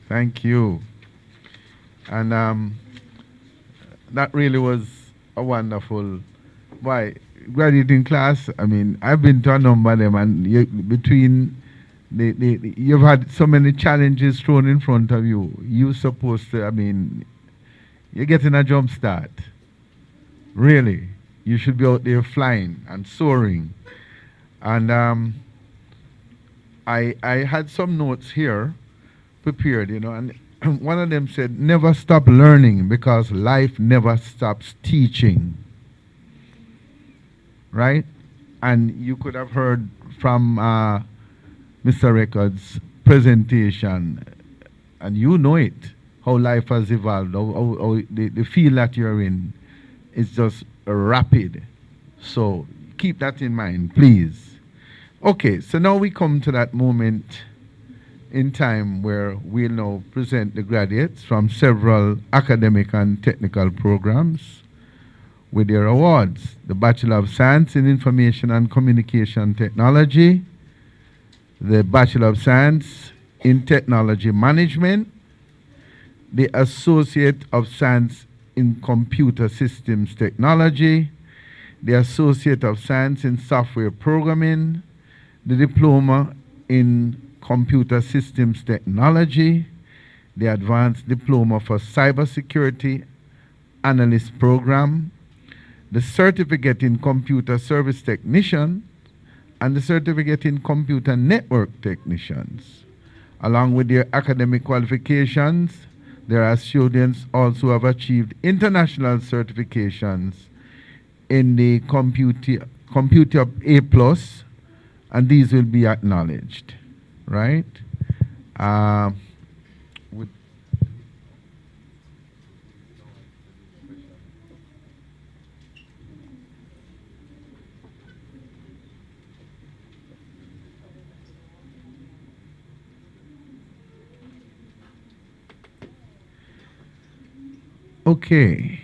Thank you. And that really was a wonderful, graduating class. I mean, I've been to a number of them, and you've had so many challenges thrown in front of you. You're supposed to, I mean, you're getting a jump start. Really. You should be out there flying and soaring. And I had some notes here prepared, you know, and one of them said, never stop learning because life never stops teaching. Right? And you could have heard from Mr. Record's presentation, and you know it, how life has evolved, how the field that you're in is just rapid. So keep that in mind, please. Okay, so now we come to that moment in time where we'll now present the graduates from several academic and technical programs with their awards. The Bachelor of Science in Information and Communication Technology, the Bachelor of Science in Technology Management, the Associate of Science in Computer Systems Technology, the Associate of Science in Software Programming, the Diploma in Computer Systems Technology, the Advanced Diploma for Cybersecurity Analyst Program, the Certificate in Computer Service Technician, and the Certificate in Computer Network Technicians. Along with their academic qualifications, there are students also who have achieved international certifications in the Computer A+, and these will be acknowledged, right? Okay.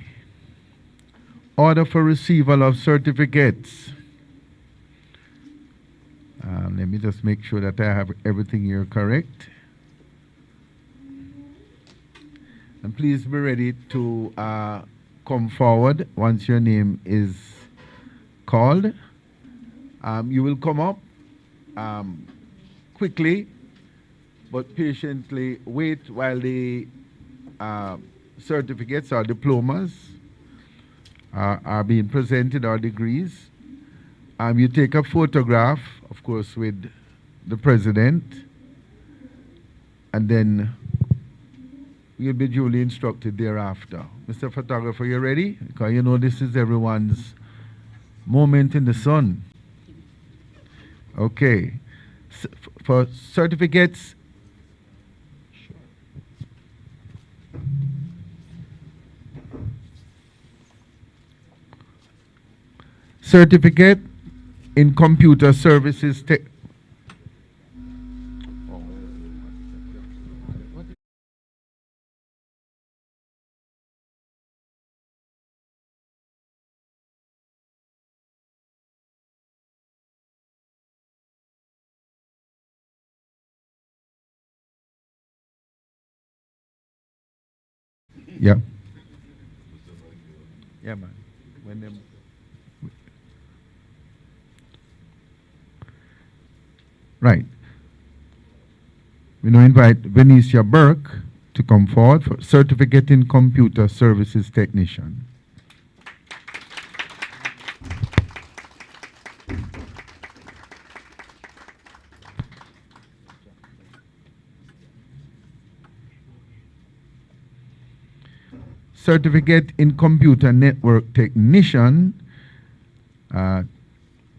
Order for receival of certificates. Let me just make sure that I have everything here correct. And please be ready to come forward once your name is called. You will come up quickly, but patiently wait while the certificates or diplomas are being presented, or degrees. You take a photograph, of course, with the president, and then you'll be duly instructed thereafter. Mr. Photographer, you ready? Because you know this is everyone's moment in the sun. Okay. For certificates, certificate in computer services tech. Yeah. Yeah, man. When them. Right. We now invite Venicia Burke to come forward for Certificate in Computer Services Technician. Certificate in Computer Network Technician,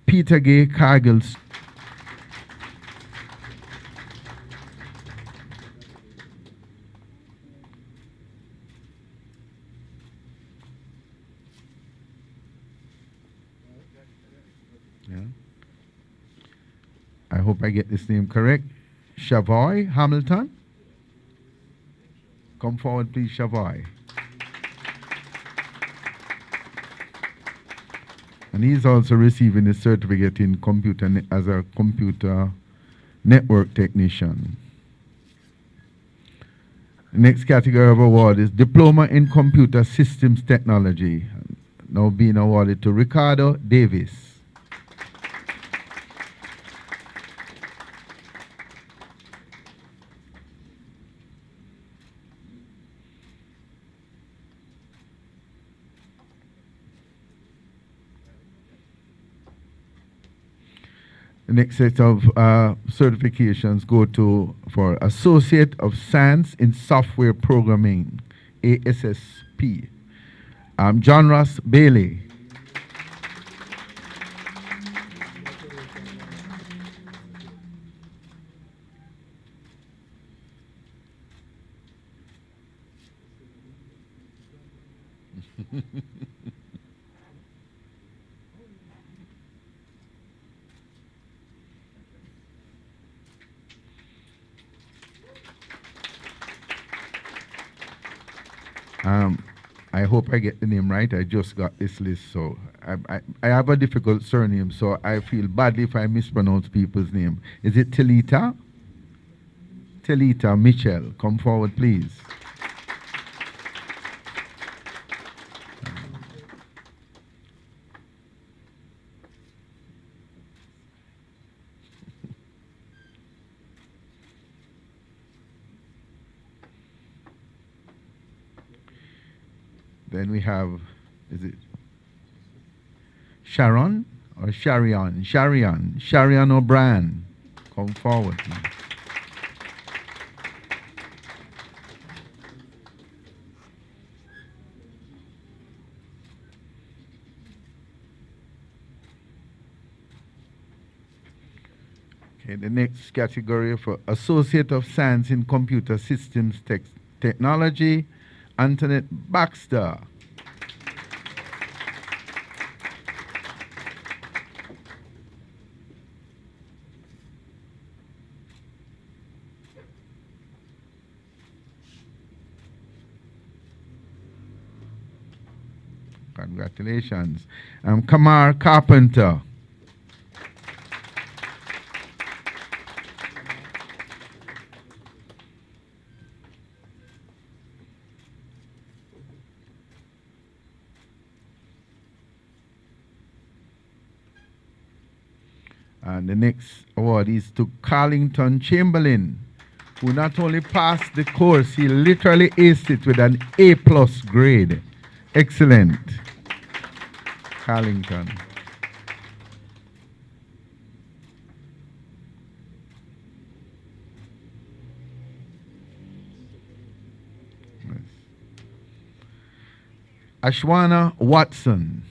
Peter Gay Cargill's. hope I get this name correct, Shavoy Hamilton. Come forward, please, Shavoy. And he's also receiving a certificate in as a computer network technician. The next category of award is Diploma in Computer Systems Technology, now being awarded to Ricardo Davis. The next set of certifications go to for Associate of Science in Software Programming, ASSP. John Ross Bailey. I hope I get the name right. I just got this list, so I have a difficult surname, so I feel badly if I mispronounce people's name. Is it Telita? Telita Mitchell, come forward, please. Then we have, is it Sharon or Sharion? Sharion O'Brien. Come forward, please. Okay, the next category for Associate of Science in Computer Systems Technology, Antoinette Baxter. Congratulations. Kamar Carpenter. And the next award is to Carlington Chamberlain, who not only passed the course, he literally aced it with an A+ grade. Excellent. Carlington. Yes. Ashwana Watson.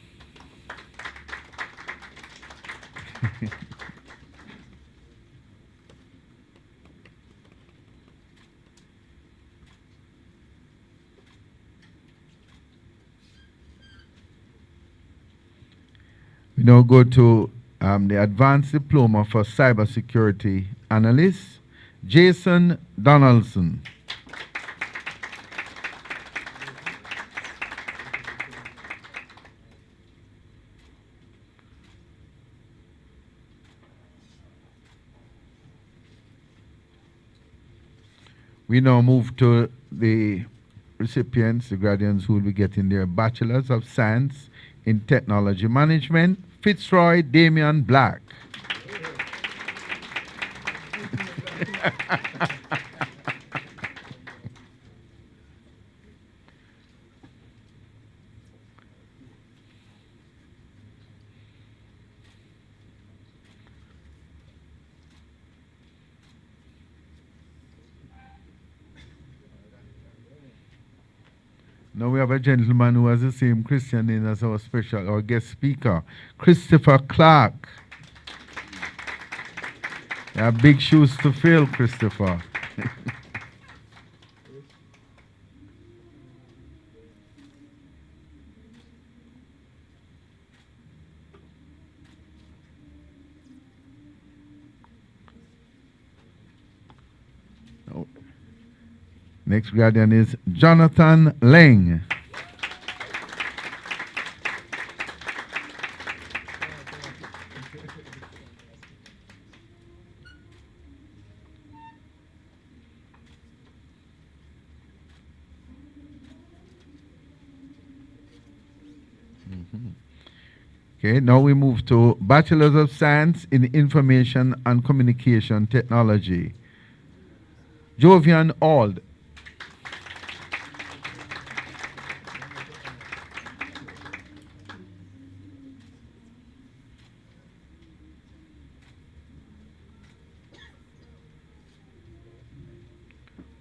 We now go to the Advanced Diploma for Cybersecurity Analyst, Jason Donaldson. We now move to the recipients, the graduates who will be getting their Bachelors of Science in Technology Management, Fitzroy Damian Black. Now we have a gentleman who has the same Christian name as our guest speaker, Christopher Clark. You have big shoes to fill, Christopher. Next graduate is Jonathan Leng. Okay, now we move to Bachelor's of Science in Information and Communication Technology. Jovian Auld.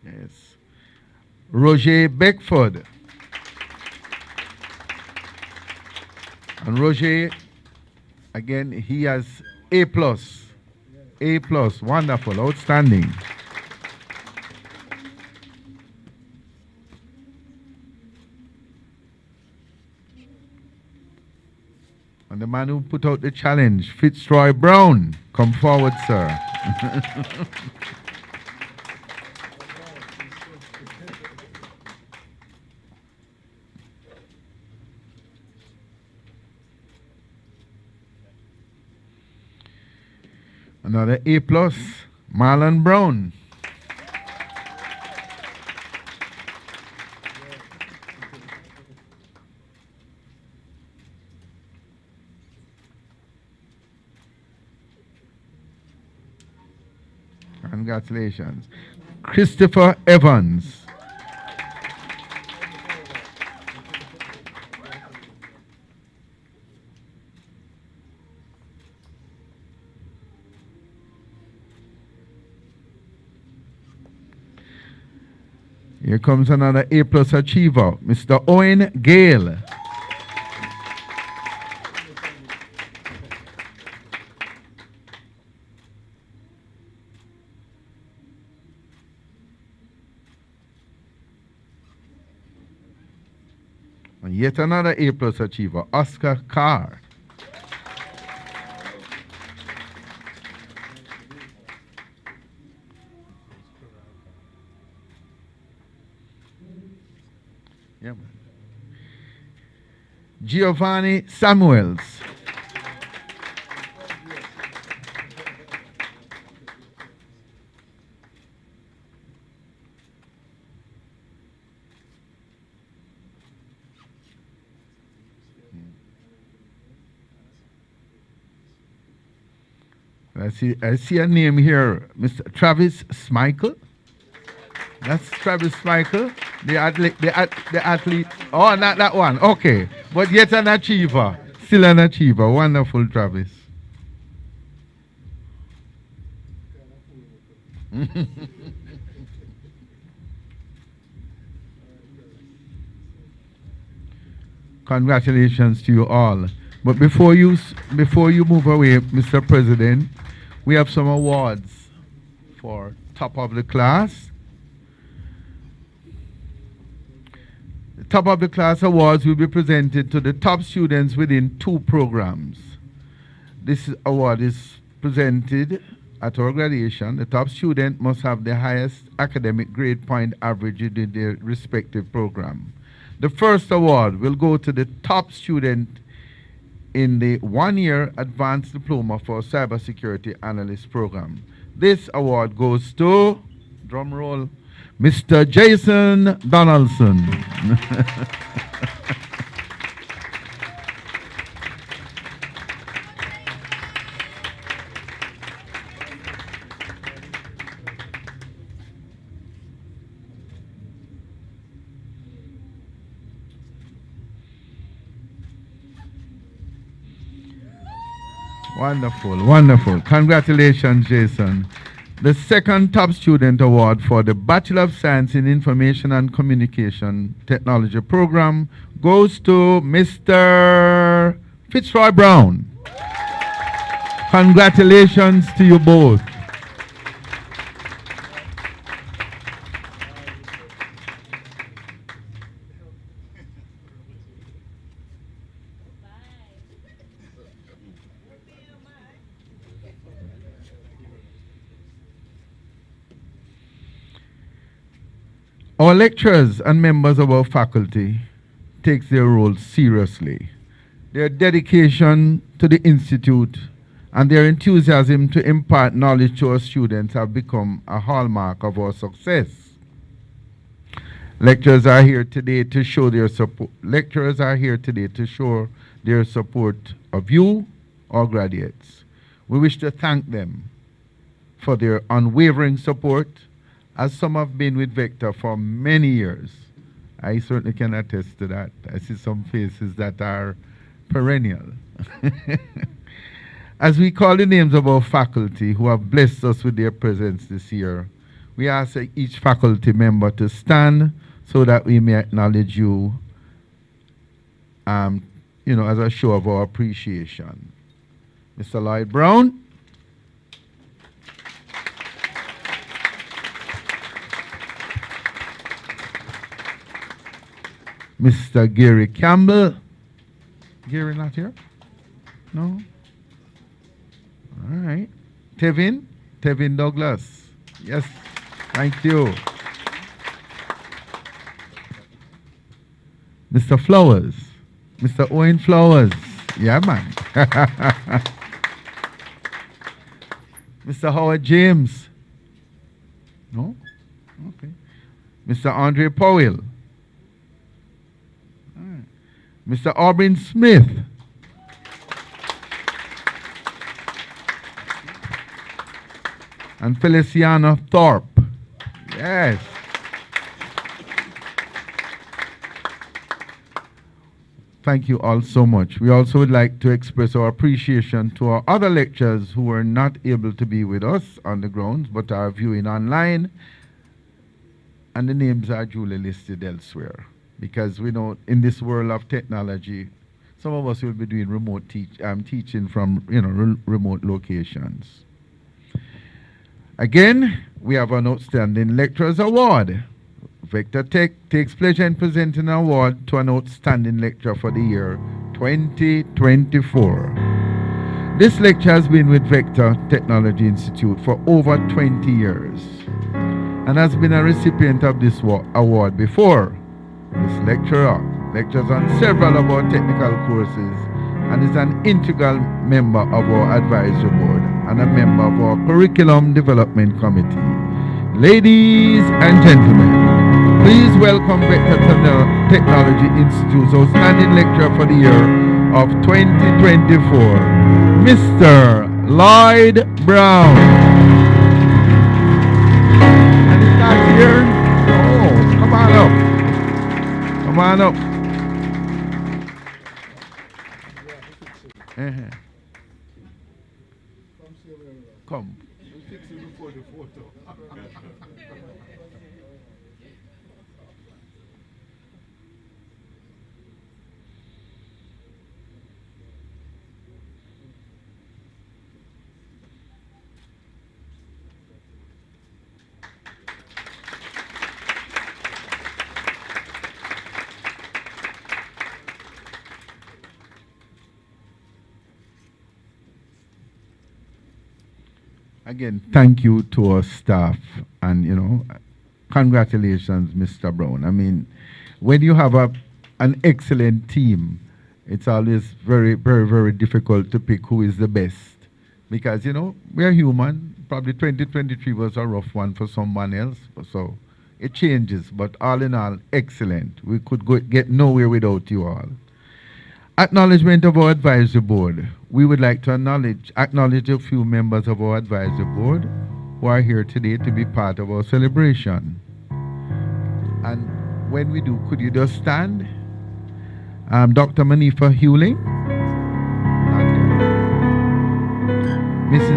Yes. Roger Beckford. And Roger, again, he has A+. A+, wonderful, outstanding. And the man who put out the challenge, Fitzroy Brown. Come forward, sir. Another A+, Marlon Brown. Congratulations. Christopher Evans. Here comes another A+ achiever, Mr. Owen Gale. And yet another A+ achiever, Oscar Carr. Yeah, man. Giovanni Samuels. I see a name here, Mr. Travis Smykel. That's Travis Smykel, the athlete. Oh, not that one. Okay, but yet an achiever, still an achiever. Wonderful, Travis. Congratulations to you all. But before you move away, Mr. President, we have some awards for top of the class. The top of the class awards will be presented to the top students within 2 programs. This award is presented at our graduation. The top student must have the highest academic grade point average in their respective program. The first award will go to the top student in the 1-year advanced diploma for cybersecurity analyst program. This award goes to, drum roll, Mr. Jason Donaldson. Wonderful, wonderful. Congratulations, Jason. The second top student award for the Bachelor of Science in Information and Communication Technology program goes to Mr. Fitzroy Brown. Congratulations to you both. Our lecturers and members of our faculty take their role seriously. Their dedication to the Institute and their enthusiasm to impart knowledge to our students have become a hallmark of our success. Lecturers are here today to show their support. Lecturers are here today to show their support of you, our graduates. We wish to thank them for their unwavering support, as some have been with Vector for many years. I certainly can attest to that. I see some faces that are perennial. As we call the names of our faculty who have blessed us with their presence this year, we ask each faculty member to stand so that we may acknowledge you, as a show of our appreciation. Mr. Lloyd Brown. Mr. Gary Campbell. Gary not here? No? All right. Tevin Douglas. Yes, thank you. Mr. Flowers. Mr. Owen Flowers. Yeah, man. Mr. Howard James. No? Okay. Mr. Andre Powell. All right. Mr. Aubrey Smith. And Feliciana Thorpe. Yes. Thank you all so much. We also would like to express our appreciation to our other lecturers who were not able to be with us on the grounds but are viewing online. And the names are duly listed elsewhere. Because we know in this world of technology, some of us will be doing remote teaching from remote locations. Again, we have an Outstanding Lecturers Award. Vector Tech takes pleasure in presenting an award to an outstanding lecturer for the year 2024. This lecturer has been with Vector Technology Institute for over 20 years and has been a recipient of this award before. This lecturer lectures on several of our technical courses and is an integral member of our advisory board and a member of our curriculum development committee. Ladies and gentlemen, please welcome Vector Technology Institute's outstanding lecturer for the year of 2024, Mr. Lloyd Brown. And he's not here? Oh, come on up. Come on up. Come. We'll fix it before the photo. Again, thank you to our staff and, congratulations, Mr. Brown. I mean, when you have an excellent team, it's always very, very, very difficult to pick who is the best. Because, we are human. Probably 2023 was a rough one for someone else. So it changes. But all in all, excellent. We could get nowhere without you all. Acknowledgement of our advisory board. We would like to acknowledge a few members of our advisory board who are here today to be part of our celebration. And when we do, could you just stand? Dr. Manifa Hewling. Not here.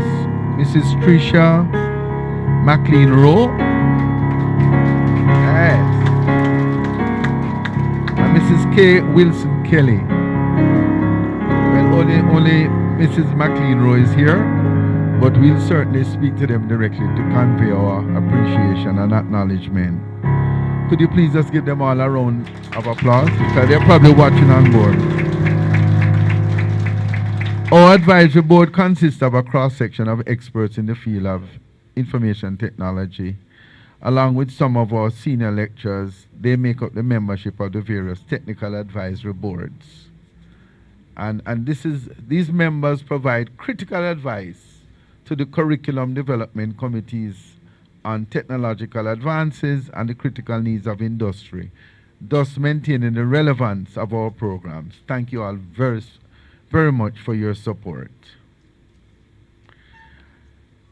Mrs. Tricia McLean Rowe. Yes. And Mrs. K. Wilson Kelly. Only Mrs. McLean Rowe is here, but we'll certainly speak to them directly to convey our appreciation and acknowledgement. Could you please just give them all a round of applause? Because they're probably watching on board. Our advisory board consists of a cross-section of experts in the field of information technology, Along with some of our senior lecturers, they make up the membership of the various technical advisory boards. And these members provide critical advice to the curriculum development committees on technological advances and the critical needs of industry, thus maintaining the relevance of our programs. Thank you all very much for your support.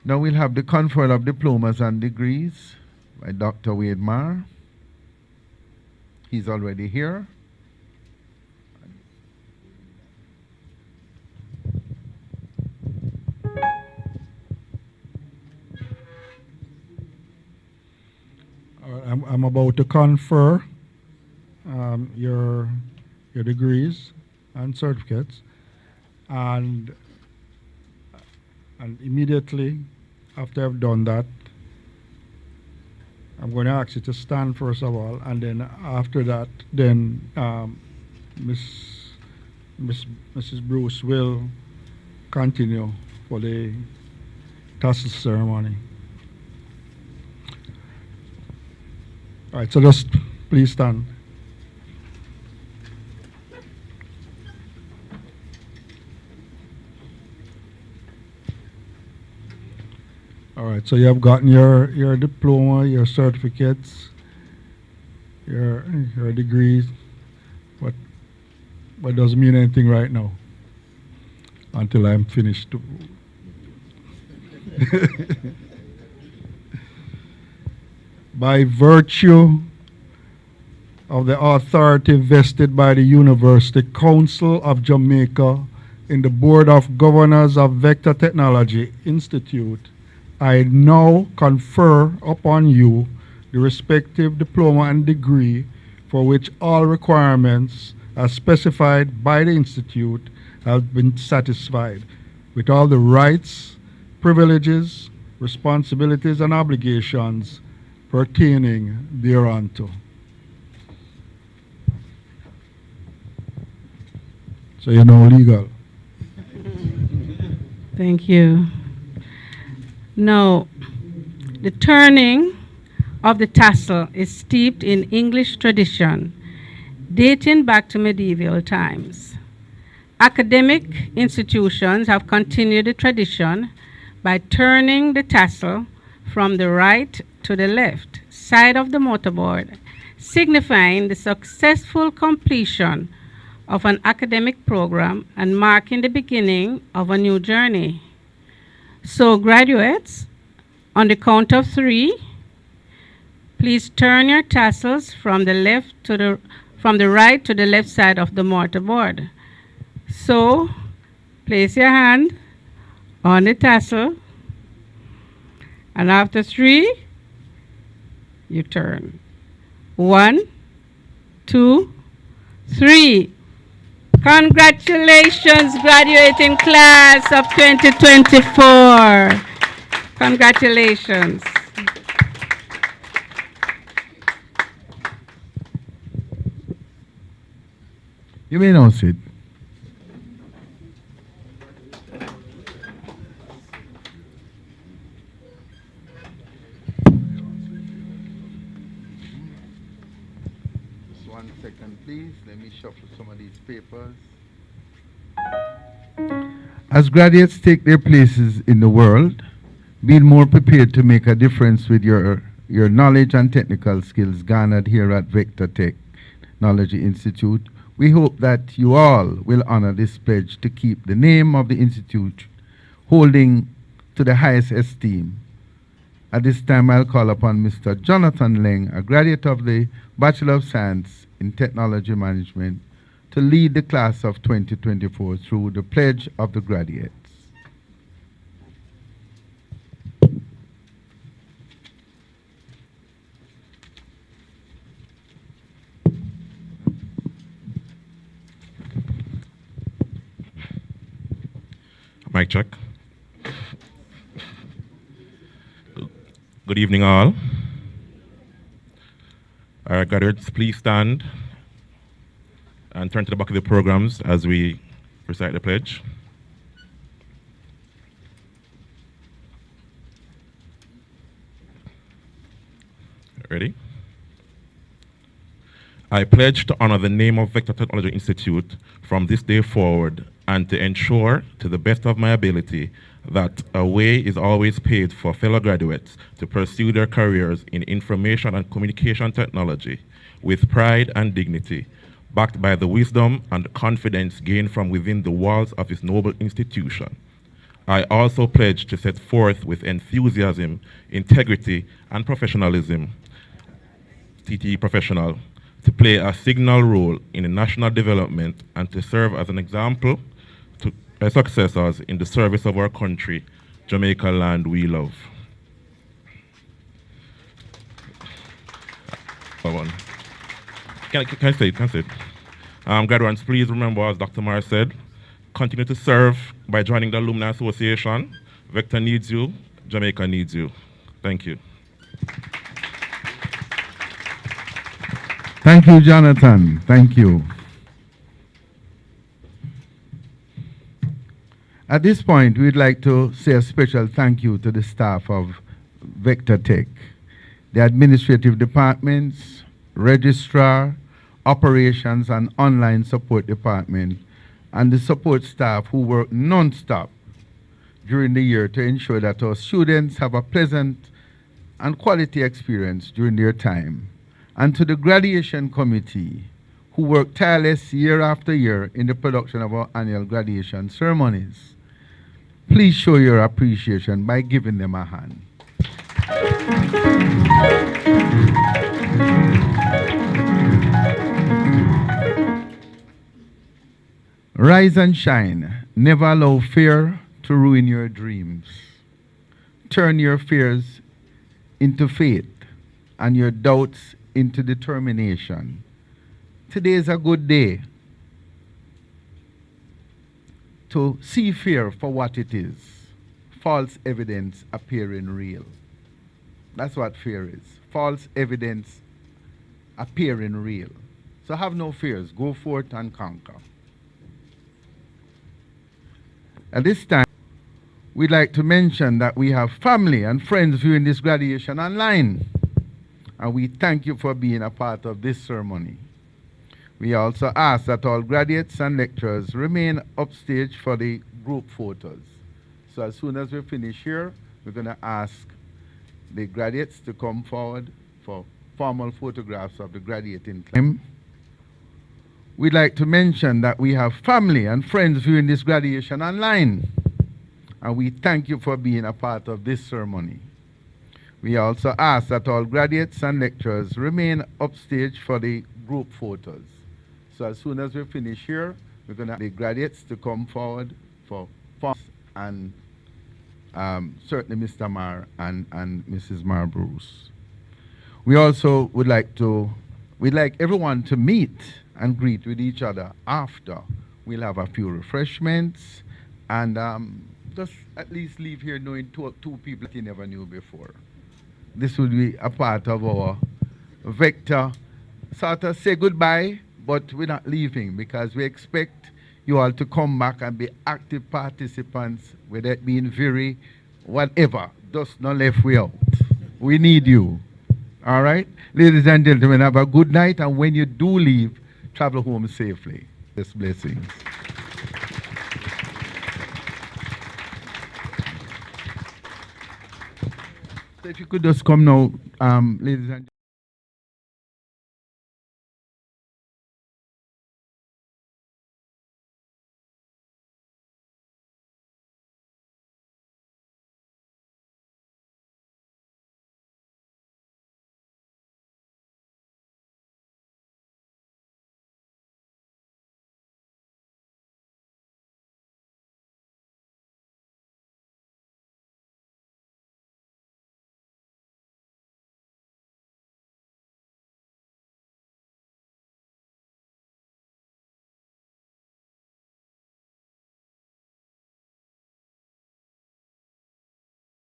Now we'll have the conferral of diplomas and degrees by Dr. Wade Marr. He's already here. I'm about to confer your degrees and certificates, and immediately after I've done that, I'm going to ask you to stand first of all, and then after that, then Mrs. Bruce will continue for the tassel ceremony. All right, so just please stand. All right, so you have gotten your diploma, your certificates, your degrees, but it doesn't mean anything right now until I'm finished. By virtue of the authority vested by the University Council of Jamaica in the Board of Governors of Vector Technology Institute, I now confer upon you the respective diploma and degree for which all requirements as specified by the Institute have been satisfied, with all the rights, privileges, responsibilities, and obligations pertaining thereunto. So you're now legal. Thank you. Now, the turning of the tassel is steeped in English tradition, dating back to medieval times. Academic institutions have continued the tradition by turning the tassel from the right to the left side of the motorboard, signifying the successful completion of an academic program and marking the beginning of a new journey. So graduates, on the count of 3, please turn your tassels from the right to the left side of the mortarboard. So place your hand on the tassel, and after 3, you turn. 1, 2, 3. Congratulations, graduating class of 2024. Congratulations. You may now sit. Just 1 second, please. Let me shuffle some of these papers. As graduates take their places in the world, being more prepared to make a difference with your knowledge and technical skills garnered here at Vector Technology Institute, we hope that you all will honor this pledge to keep the name of the Institute holding to the highest esteem. At this time, I'll call upon Mr. Jonathan Leng, a graduate of the Bachelor of Science in Technology Management, to lead the class of 2024 through the pledge of the graduates. Mic check. Good evening, all. All right, graduates, please stand and turn to the back of the programs as we recite the pledge. Ready? I pledge to honor the name of Vector Technology Institute from this day forward and to ensure, to the best of my ability, that a way is always paved for fellow graduates to pursue their careers in information and communication technology with pride and dignity, backed by the wisdom and confidence gained from within the walls of this noble institution. I also pledge to set forth with enthusiasm, integrity, and professionalism, TTE professional, to play a signal role in national development and to serve as an example to our successors in the service of our country, Jamaica land we love. Can I say it? Can I say it? Graduates, please remember, as Dr. Mar said, continue to serve by joining the Alumni Association. Vector needs you, Jamaica needs you. Thank you. Thank you, Jonathan. Thank you. At this point, we'd like to say a special thank you to the staff of Vector Tech, the administrative departments, registrar, operations and online support department, and the support staff who work non-stop during the year to ensure that our students have a pleasant and quality experience during their time. And to the graduation committee who work tireless year after year in the production of our annual graduation ceremonies. Please show your appreciation by giving them a hand. Rise and shine. Never allow fear to ruin your dreams. Turn your fears into faith and your doubts into determination. Today is a good day to see fear for what it is. False evidence appearing real. That's what fear is. False evidence appearing real. So have no fears. Go forth and conquer. At this time, we'd like to mention that we have family and friends viewing this graduation online. And we thank you for being a part of this ceremony. We also ask that all graduates and lecturers remain upstage for the group photos. So as soon as we finish here, we're going to ask the graduates to come forward for formal photographs of the graduating class. We'd like to mention that we have family and friends viewing this graduation online. And we thank you for being a part of this ceremony. We also ask that all graduates and lecturers remain upstage for the group photos. So as soon as we finish here, we're going to ask the graduates to come forward for photos and certainly Mr. Mar and Mrs. Mar Bruce. We also would like everyone to meet and greet with each other after. We'll have a few refreshments and just at least leave here knowing two people that you never knew before. This will be a part of our Vector sort of say goodbye, but we're not leaving because we expect you all to come back and be active participants, whether it be in Viri, whatever. Just not left way out. We need you. All right? Ladies and gentlemen, have a good night, and when you do leave, travel home safely. Bless blessings. So if you could just come now, ladies and gentlemen.